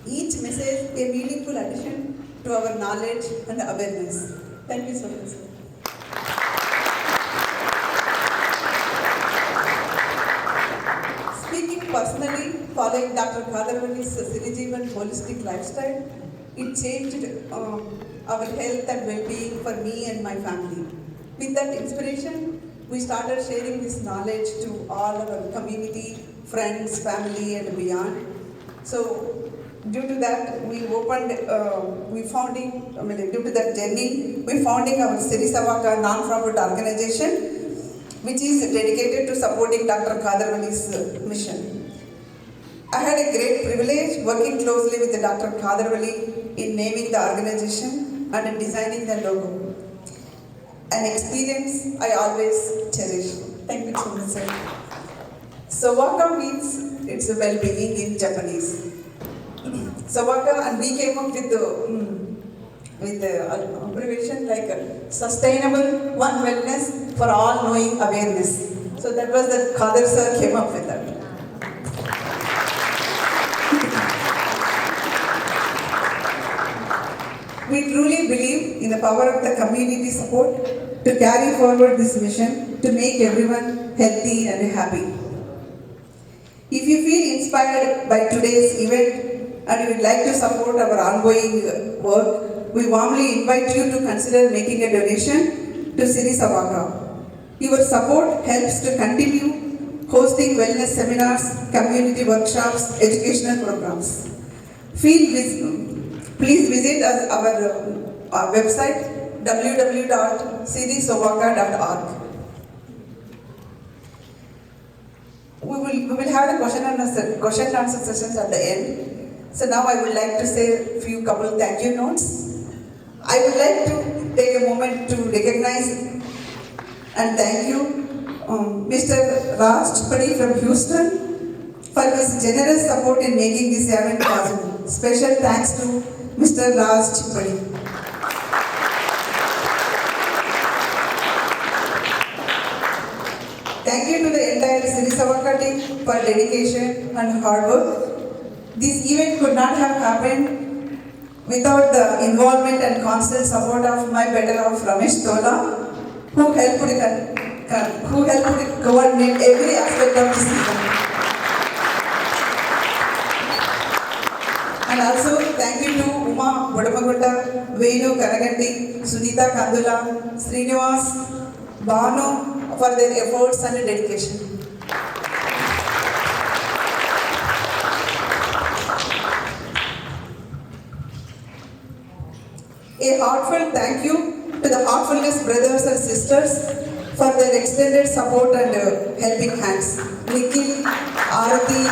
Each message a meaningful addition to our knowledge and awareness. Thank you so much, sir. Speaking personally, following Dr. KHADAR VALLI's Sirijeevan holistic lifestyle, it changed our health and well-being for me and my family. With that inspiration, we started sharing this knowledge to all our community, friends, family, and beyond. So, due to that, due to that journey, we founding our Sirisavaka non-profit organization, which is dedicated to supporting Dr. KHADAR VALLI's mission. I had a great privilege working closely with Dr. KHADAR VALLI in naming the organization and in designing the logo. An experience I always cherish. Thank you so much, sir. Sawaka means it's a well-being in Japanese. Sawaka, and we came up with the abbreviation like sustainable one wellness for all knowing awareness. So that was that KHADAR sir came up with that. We truly believe in the power of the community support to carry forward this mission to make everyone healthy and happy. If you feel inspired by today's event and you would like to support our ongoing work, we warmly invite you to consider making a donation to Sirisavaka. Your support helps to continue hosting wellness seminars, community workshops, educational programs. Please visit our website www.sirisavaka.org. We will have the question and answer sessions at the end. So now I would like to say a few couple thank you notes. I would like to take a moment to recognize and thank you Mr. Raj Chipadi from Houston for his generous support in making this event possible. Special thanks to Mr. Raj Chipadi. Thank you to the entire Sirisavaka team for dedication and hard work. This event could not have happened without the involvement and constant support of my better half Ramesh Tola, who helped coordinate every aspect of this event. And also thank you to Uma Bodamagutta, Venu Kanaganti, Sunita Kandula, Srinivas, Banu for their efforts and dedication. A heartfelt thank you to the Heartfulness brothers and sisters for their extended support and helping hands. Nikhil, Arati,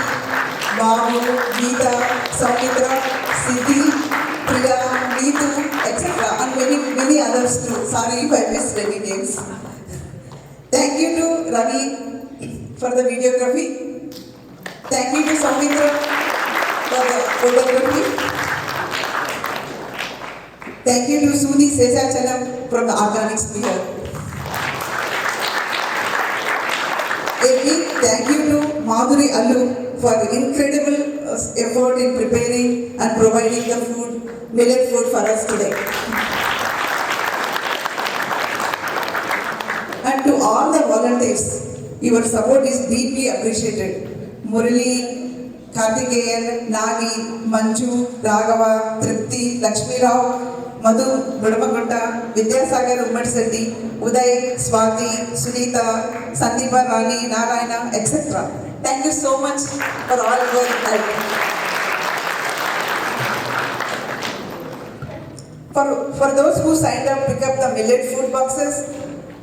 Babu, Geeta, Saumitra, Siddhi, Priya, Neetu, etc. and many others too. Sorry if I missed any names. Thank you to Ravi for the videography. Thank you to Saumitra for the photography. Thank you to Suni Sesachalam from the Organic Sphere. A big thank you to Madhuri Allu for incredible effort in preparing and providing the millet food for us today. And to all the volunteers, your support is deeply appreciated. Murali, Karthikeyan, Nagi, Manju, Raghava, Tripti, Lakshmi Rao, Madhu, Budamagutta, Vidyasagar Ummadsetti, Uday, Swati, Sunita, Sandeepa Rani, Narayana, etc. Thank you so much for all your help. For those who signed up to pick up the millet food boxes,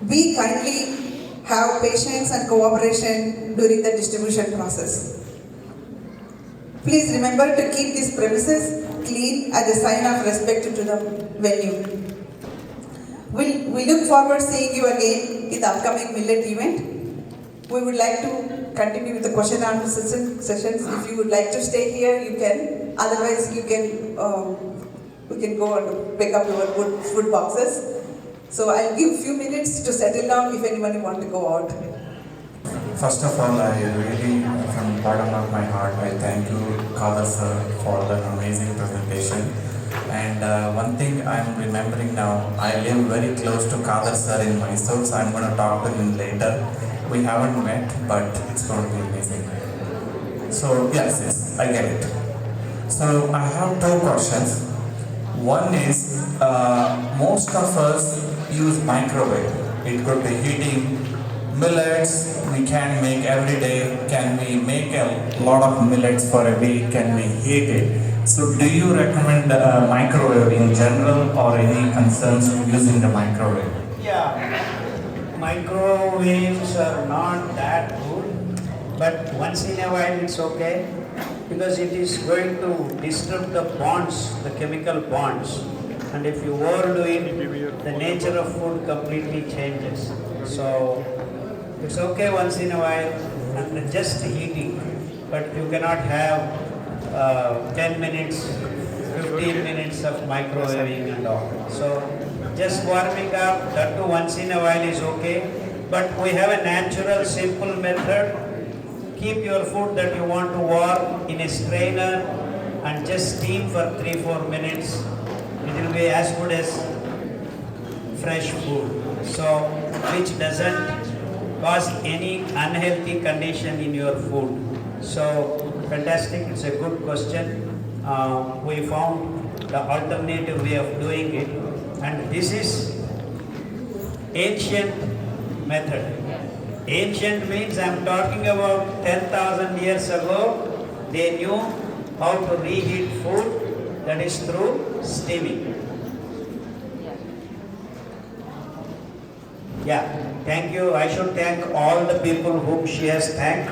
we kindly have patience and cooperation during the distribution process. Please remember to keep these premises clean as a sign of respect to the venue. We look forward to seeing you again in the upcoming millet event. We would like to continue with the question and answer sessions. If you would like to stay here, you can. Otherwise, we can go and pick up your food boxes. So I'll give a few minutes to settle down if anyone want to go out. First of all, I really, from the bottom of my heart, I thank you, KHADAR sir, for the amazing presentation. And one thing I'm remembering now, I live very close to KHADAR sir in Mysore, so I'm going to talk to him later. We haven't met, but it's going to be amazing. So yes, I get it. So I have two questions. One is, most of us use microwave. It could be heating millets. We can make every day. Can we make a lot of millets for a week? Can we heat it? So do you recommend microwave in general, or any concerns using the microwave? Yeah, microwaves are not that good, but once in a while it's okay, because it is going to disturb the bonds, the chemical bonds, and if you overdo it, the nature of food completely changes. So it's okay once in a while, and just heating, but you cannot have 10 minutes, 15 minutes of microwaving and all. So just warming up, that too once in a while is okay, but we have a natural, simple method. Keep your food that you want to warm in a strainer and just steam for 3-4 minutes. It will be as good as fresh food. So, which doesn't cause any unhealthy condition in your food. So, fantastic, it's a good question. We found the alternative way of doing it, and this is ancient method. Ancient means I'm talking about 10,000 years ago, they knew how to reheat food, that is through steaming. Yeah, thank you. I should thank all the people whom she has thanked.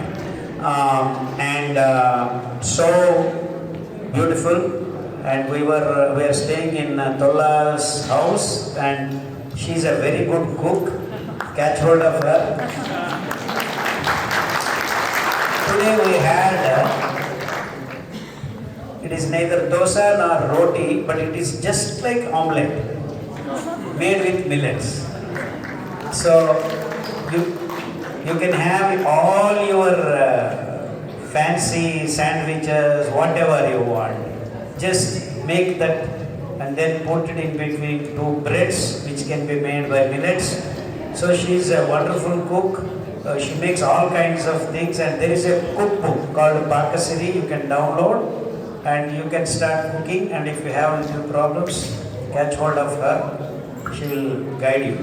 So beautiful. And we were staying in Tolla's house, and she's a very good cook. Catch hold of her. Today we had, it is neither dosa nor roti, but it is just like omelette, made with millets. So you can have all your fancy sandwiches, whatever you want. Just make that and then put it in between two breads, which can be made by millets. So she is a wonderful cook. She makes all kinds of things, and there is a cookbook called Pakasiri you can download, and you can start cooking. And if you have little problems, catch hold of her. She will guide you.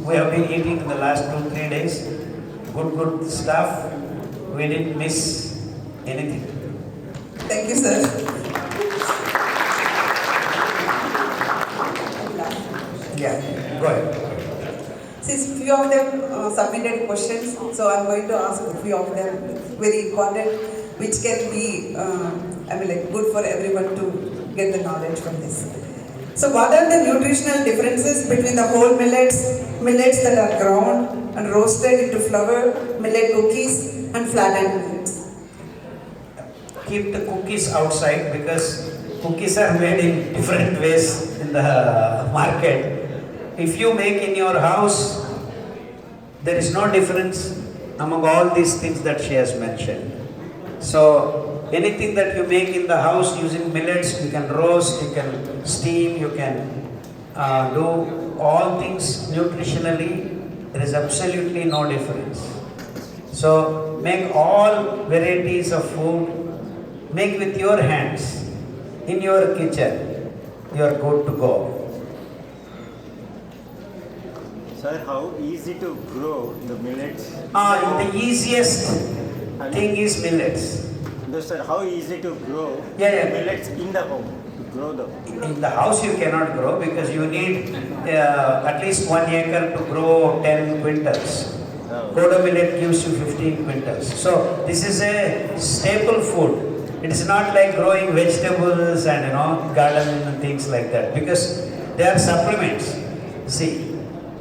We have been eating in the last 2-3 days. Good stuff. We didn't miss anything. Thank you, sir. Yeah, go ahead. Since few of them submitted questions, so I'm going to ask a few of them, very important, which can be, good for everyone to get the knowledge from this. So what are the nutritional differences between the whole millets that are ground and roasted into flour, millet cookies and flattened millets? Keep the cookies outside, because cookies are made in different ways in the market. If you make in your house, there is no difference among all these things that she has mentioned. So anything that you make in the house using millets, you can roast, you can steam, you can do all things nutritionally. There is absolutely no difference. So make all varieties of food, make with your hands in your kitchen. You are good to go. Sir, how easy to grow the millets? The easiest thing is millets. No, sir, how easy to grow millets in the home? To grow them? In the house you cannot grow, because you need at least 1 acre to grow 10 quintals. Koda millet gives you 15 quintals. So this is a staple food. It is not like growing vegetables and garden and things like that, because they are supplements. See,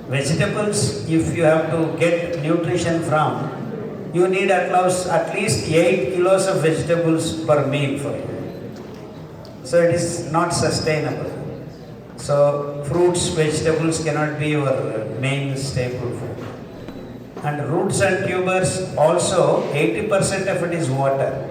vegetables, if you have to get nutrition from, you need at least 8 kilos of vegetables per meal for you. So it is not sustainable. So fruits, vegetables cannot be your main staple food. And roots and tubers also, 80% of it is water.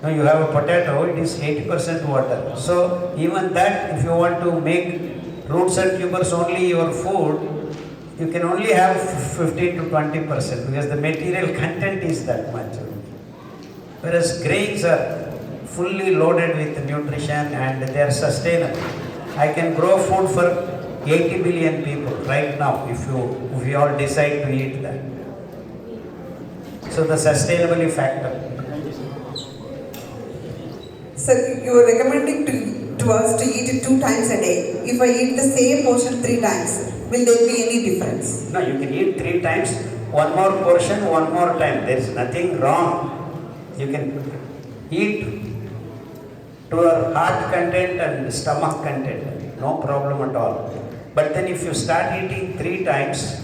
Now you have a potato, it is 80% water. So even that, if you want to make roots and tubers only your food, you can only have 15 to 20% because the material content is that much. Whereas grains are fully loaded with nutrition and they are sustainable. I can grow food for 80 billion people right now if we all decide to eat that. So the sustainability factor. Sir, you are recommending to us to eat it 2 times a day. If I eat the same portion 3 times, will there be any difference? No, you can eat 3 times, one more portion, one more time. There is nothing wrong. You can eat to your heart content and stomach content. No problem at all. But then if you start eating 3 times,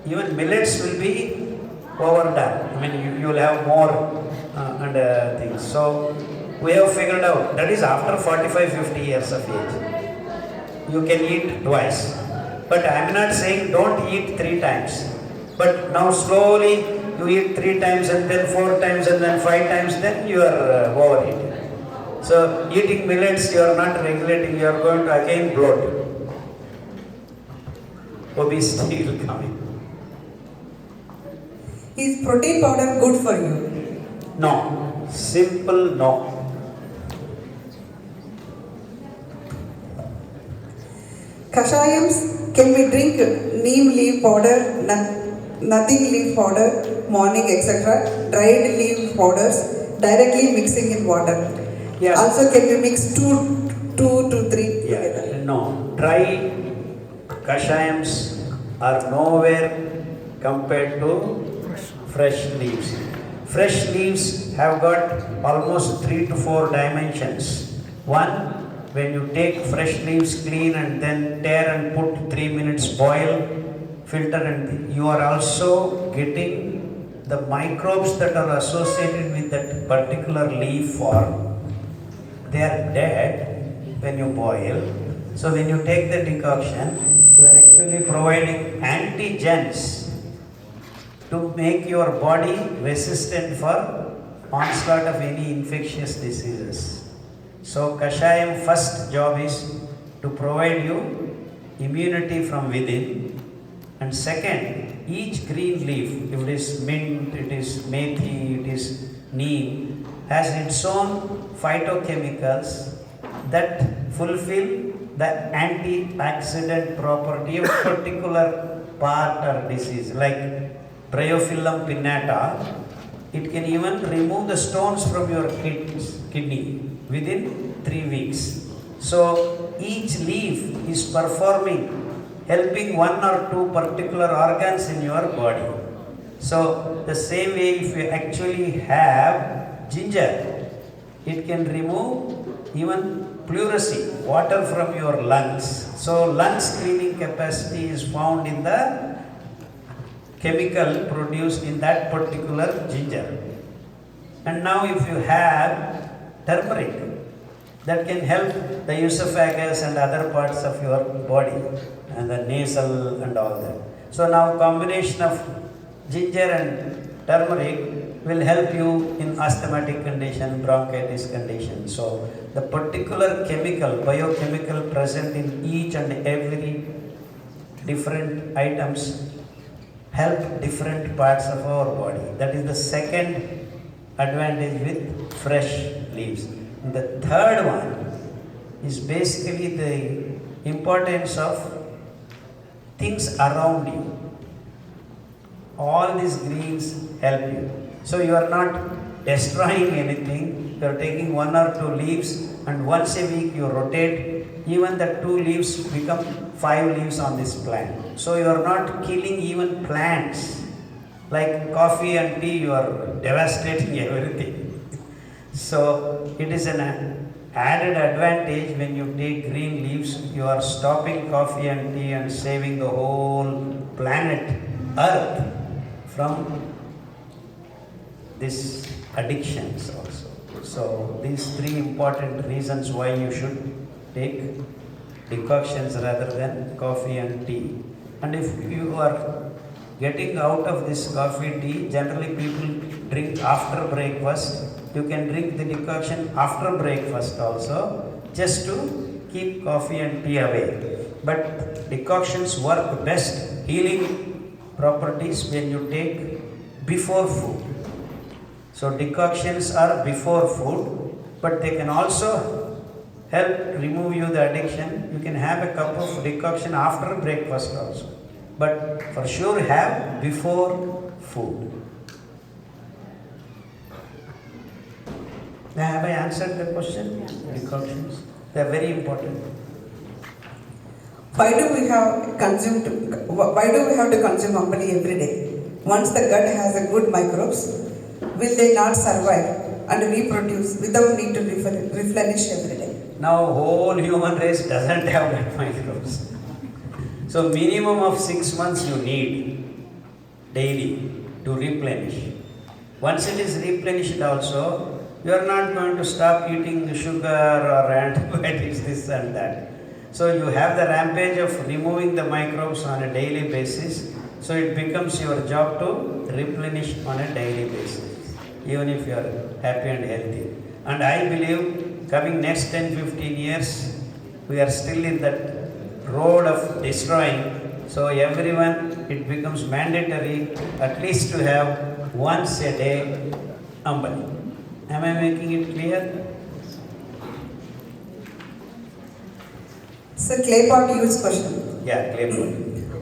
even millets will be overdone. I mean, you will have more and things. So we have figured out that is after 45-50 years of age. You can eat twice. But I am not saying don't eat 3 times. But now slowly you eat 3 times and then 4 times and then 5 times, then you are overeating. So eating millets, you are not regulating, you are going to again bloat. Obesity will come in. Is protein powder good for you? No. Simple no. Kashayams, can we drink neem leaf powder, nothing leaf powder, morning, etc., dried leaf powders, directly mixing in water? Yeah. Also, can we mix two to three together? No. Dry kashayams are nowhere compared to fresh leaves. Fresh leaves have got almost 3 to 4 dimensions. One, when you take fresh leaves clean and then tear and put 3 minutes boil, filter, and you are also getting the microbes that are associated with that particular leaf form. They are dead when you boil. So when you take the decoction, you are actually providing antigens to make your body resistant for onslaught of any infectious diseases. So Kashayam first job is to provide you immunity from within, and second, each green leaf, if it is mint, it is methi, it is neem, has its own phytochemicals that fulfill the antioxidant property of particular part or disease. Like Bryophyllum pinnata, it can even remove the stones from your kidney within 3 weeks. So each leaf is helping 1 or 2 particular organs in your body. So the same way, if you actually have ginger, it can remove even pleurisy, water from your lungs. So lungs cleaning capacity is found in the chemical produced in that particular ginger. And now if you have turmeric, that can help the esophagus and other parts of your body and the nasal and all that. So now combination of ginger and turmeric will help you in asthmatic condition, bronchitis condition. So the particular chemical, biochemical present in each and every different items help different parts of our body. That is the second advantage with fresh leaves. And the third one is basically the importance of things around you. All these greens help you. So you are not destroying anything. You are taking 1 or 2 leaves and once a week you rotate. Even the 2 leaves become 5 leaves on this plant. So you are not killing even plants. Like coffee and tea, you are devastating everything. So it is an added advantage when you take green leaves. You are stopping coffee and tea and saving the whole planet Earth from these addictions also. So these 3 important reasons why you should take decoctions rather than coffee and tea. And if you are getting out of this coffee, tea, generally people drink after breakfast. You can drink the decoction after breakfast also, just to keep coffee and tea away. But decoctions work best, healing properties, when you take before food. So decoctions are before food, but they can also help remove you the addiction. You can have a cup of decoction after breakfast also, but for sure have before food. Now, have I answered the question? Yeah. Decoctions, they are very important. Why do we have to consume ambali every day? Once the gut has a good microbes, will they not survive and reproduce without need to replenish every day? Now whole human race doesn't have gut microbes. So minimum of 6 months you need daily to replenish. Once it is replenished also, you are not going to stop eating sugar or antibiotics, this and that. So you have the rampage of removing the microbes on a daily basis. So it becomes your job to replenish on a daily basis, even if you are happy and healthy. And I believe coming next 10-15 years, we are still in that road of destroying. So everyone, it becomes mandatory at least to have once a day ambali. Am I making it clear? So clay pot use question. Yeah, clay pot.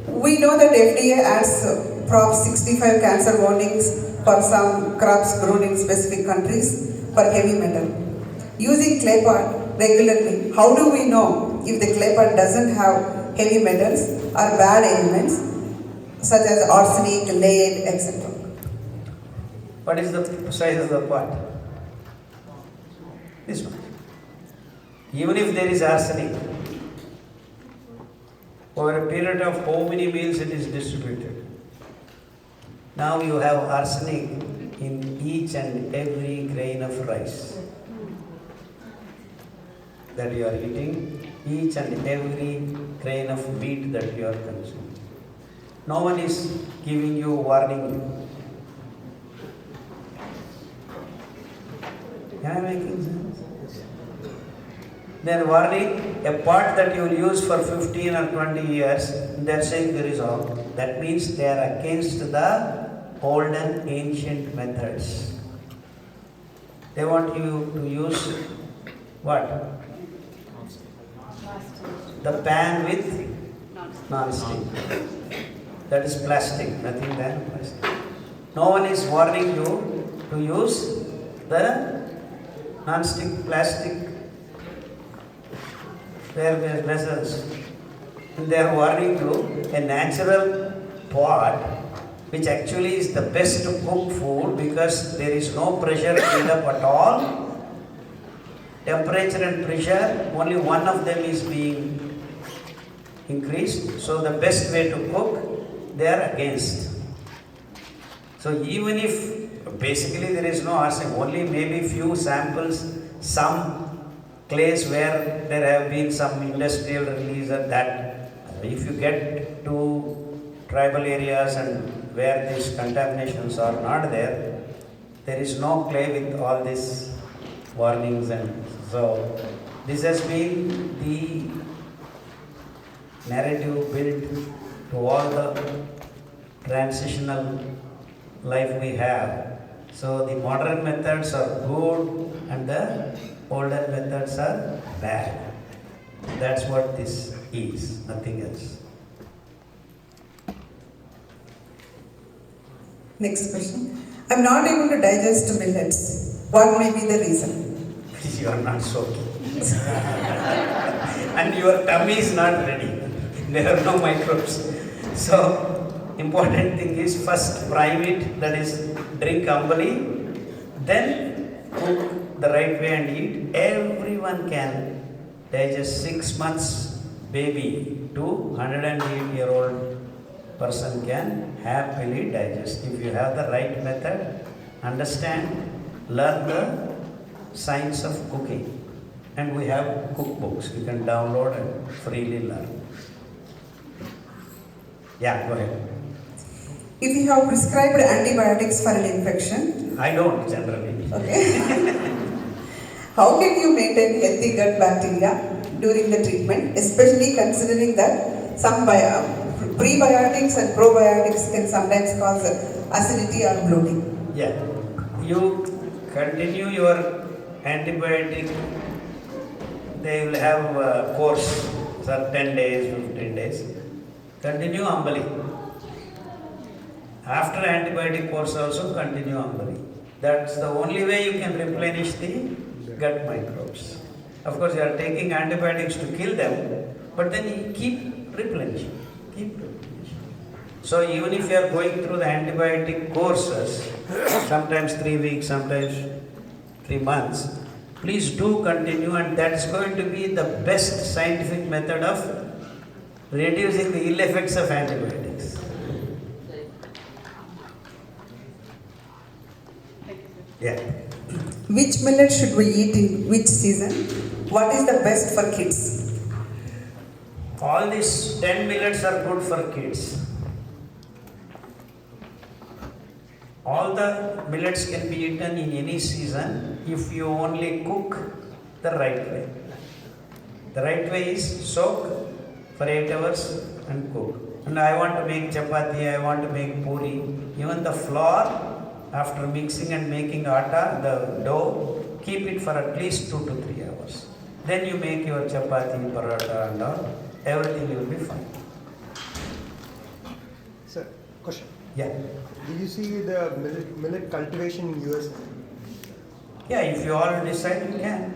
We know that FDA adds Prop 65 cancer warnings for some crops grown in specific countries for heavy metal. Using clay pot regularly, how do we know if the clay pot doesn't have heavy metals or bad elements such as arsenic, lead, etc.? What is the size of the pot? This one. Even if there is arsenic, over a period of how many meals it is distributed. Now you have arsenic in each and every grain of rice that you are eating, each and every grain of wheat that you are consuming. No one is giving you warning. Am I making sense? They are warning a pot that you will use for 15 or 20 years, they are saying there is harm. That means they are against the olden ancient methods. They want you to use what? The pan with non-stick. That is plastic, nothing than plastic. No one is warning you to use the non-stick plastic vessels. They are warning you a natural pot, which actually is the best to cook food because there is no pressure build up at all. Temperature and pressure, only one of them is being increased. So the best way to cook, they are against. So even if basically there is no arsenic, only maybe few samples, some clays where there have been some industrial release of that. If you get to tribal areas and where these contaminations are not there, there is no clay with all these warnings, and so this has been the narrative built to all the transitional life we have. So the modern methods are good and the older methods are bad. That's what this is, nothing else. Next question. I'm not able to digest millets. What may be the reason? You are not soaking. And your tummy is not ready. There are no microbes. So, important thing is first prime it, that is drink ambali, then cook the right way and eat. Everyone can digest 6 months baby to 108-year-old person can happily digest. If you have the right method, understand, learn the science of cooking. And we have cookbooks you can download and freely learn. Yeah, go ahead. If you have prescribed antibiotics for an infection, I don't generally. okay, how can you maintain healthy gut bacteria during the treatment, especially considering that some prebiotics and probiotics can sometimes cause acidity or bloating? Yeah, you continue your antibiotic, they will have a course for 10 days, 15 days. Continue Ambali. After antibiotic course also continue Ambali. That's the only way you can replenish the gut microbes. Of course, you are taking antibiotics to kill them, but then you keep replenishing, So even if you are going through the antibiotic courses, sometimes 3 weeks, sometimes 3 months, please do continue, and that's going to be the best scientific method of reducing the ill effects of antibiotics. Yeah. Which millet should we eat in which season? What is the best for kids? All these 10 millets are good for kids. All the millets can be eaten in any season if you only cook the right way. The right way is soak for 8 hours and cook. And I want to make chapati, I want to make puri. Even the flour, after mixing and making atta, the dough, keep it for at least 2 to 3 hours. Then you make your chapati, paratha and all, everything will be fine. Sir, question. Yeah. Do you see the millet cultivation in US? Yeah, if you all decide, you can.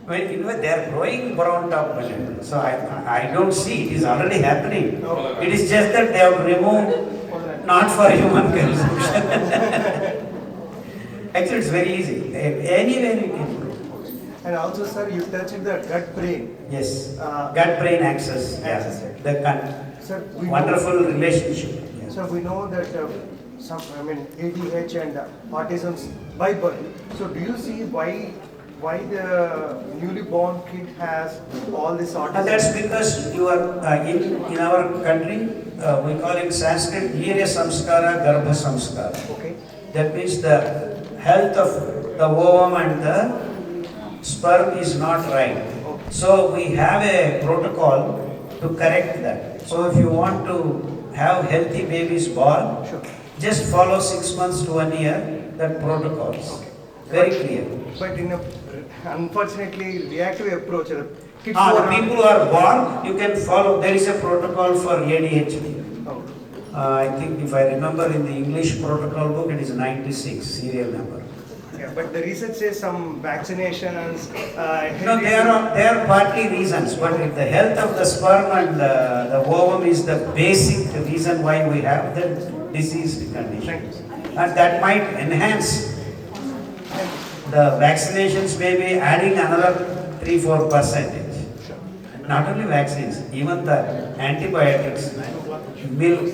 Well, you know, they are growing brown top millet. So I don't see, it is already happening. No. It is just that they have removed, not for human consumption. Actually, it's very easy. Anywhere you can grow. And also, sir, you touched the gut-brain. Yes, gut-brain axis. Axis, Yeah, right. the Sir, wonderful relationship. Yeah. So we know that ADH and autism's by birth. So do you see why the newly born kid has all this autism? That's because you are in our country, we call it Sanskrit Virya Samskara, Garbha Samskara. Okay. That means the health of the ovum and the sperm is not right. Okay. So we have a protocol to correct that. So if you want to have healthy babies born, Sure. just follow 6 months to 1 year that protocols. Okay. Very clear. But in a unfortunately reactive approach, kids The people who are born, you can follow. There is a protocol for ADHD. Oh. I think if I remember in the English protocol book, it is 96 serial number. Yeah, but the research says some vaccinations. No, they are partly reasons, but if the health of the sperm and the ovum is the basic reason why we have the diseased condition. And that might enhance. The vaccinations may be adding another 3-4%. Not only vaccines, even the antibiotics, milk.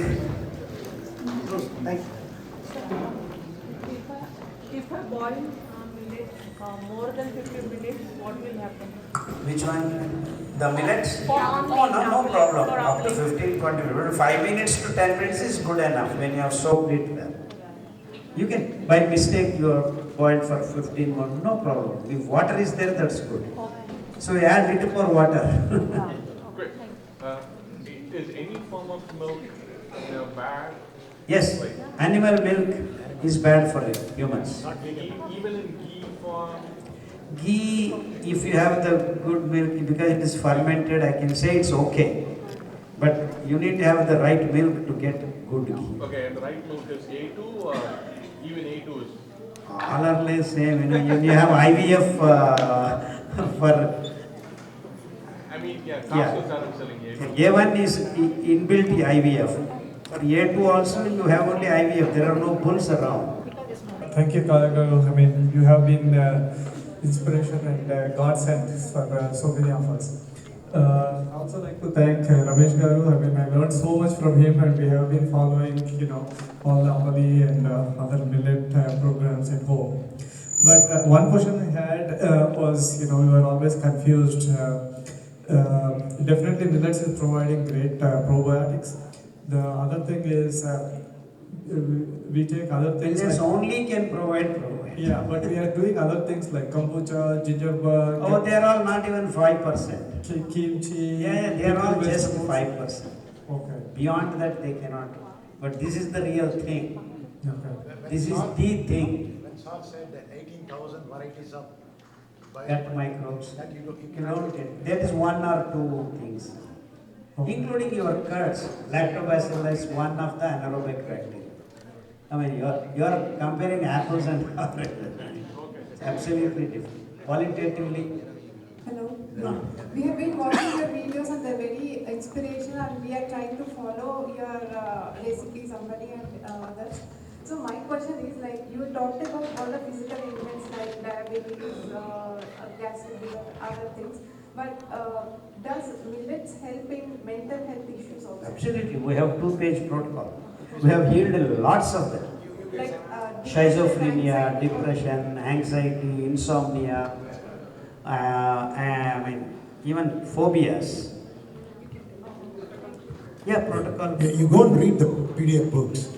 Thank you. If I boil millet more than 50 minutes, what will happen? Which one? The millets? For No problem. Up to 15-20 minutes. 5 minutes to 10 minutes is good enough when you have soaked it well. You can, by mistake, you are boiled for 15 minutes, no problem. If water is there, that's good. So we add little more water. Great. Is any form of milk bad? Yes, animal milk is bad for humans. Even in ghee form? Ghee, if you have the good milk, because it is fermented, I can say it's okay. But you need to have the right milk to get good ghee. Okay, and the right milk is A2 or even A2 is? All are the same, you have IVF for... I mean, Costco started selling A2. A1 is inbuilt IVF. For A2 also, you have only IVF. There are no bulls around. Thank you, KHADAR. I mean, you have been inspiration and God sent for so many of us. I also like to thank Ramesh Garu. I mean, I learned so much from him, and we have been following, all the Vali and other millet programs at home. But one question I had was, we were always confused. Definitely, millets is providing great probiotics. The other thing is, we take other things. Millets like, only can provide. Yeah, but we are doing other things like kombucha, ginger bark. Oh, they are all not even 5%. Kimchi. Yeah, they are all just vegetables. 5%. Okay. Beyond that, they cannot. But this is the real thing. Okay. This is the thing. When Saul said that 18,000 varieties of Gut microbes. that you You cannot get. That is one or two things. Including your curds. Lactobacillus is one of the anaerobic bacteria. I mean, you are comparing apples and oranges. It's absolutely different. Qualitatively. Hello. No. We have been watching your videos and they're very inspirational, and we are trying to follow your recipes, somebody and others. So my question is, like, you talked about all the physical ailments like diabetes, gastric, other things, but does millets help in mental health issues also? Absolutely. We have 2-page protocol. We have healed lots of them. Like Schizophrenia, depression, anxiety, insomnia, I mean, even phobias. Yeah, protocol. Yeah, you go and read the PDF books.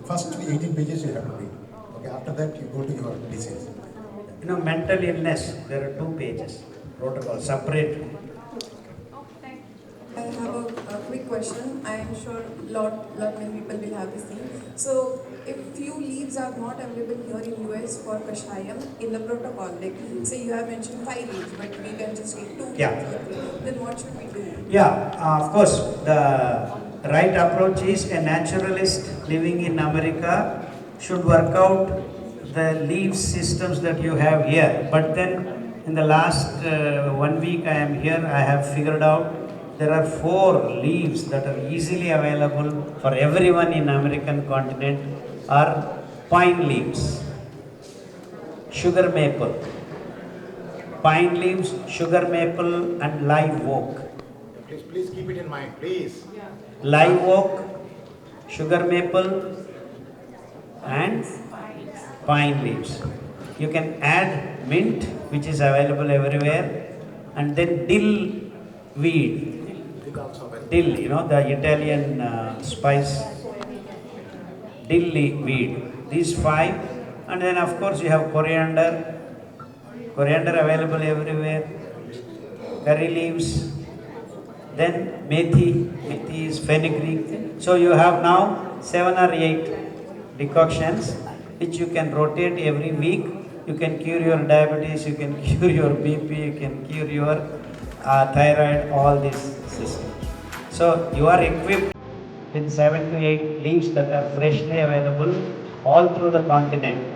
First 18 pages you have to read. Okay, after that you go to your disease. You know, mental illness, there are 2 pages. Protocol, separate. I have a quick question. I am sure lot many people will have this thing. So, if few leaves are not available here in US for kashayam in the protocol, like say you have mentioned 5 leaves, but we can just get 2 Yeah. leaves, then what should we do? Yeah, of course, the right approach is a naturalist living in America should work out the leaf systems that you have here. But then in the last 1 week I am here, I have figured out there are 4 leaves that are easily available for everyone in American continent are pine leaves, sugar maple, pine leaves, sugar maple and live oak. Please keep it in mind, please. Live oak, sugar maple and pine leaves. You can add mint, which is available everywhere, and then dill weed. Dill, you know, the Italian spice, dill weed. These 5, and then of course you have coriander. Coriander available everywhere. Curry leaves. Then methi. Methi is fenugreek. So you have now 7 or 8 decoctions which you can rotate every week. You can cure your diabetes, you can cure your BP, you can cure your thyroid, all these systems. So you are equipped with 7 to 8 leaves that are freshly available all through the continent.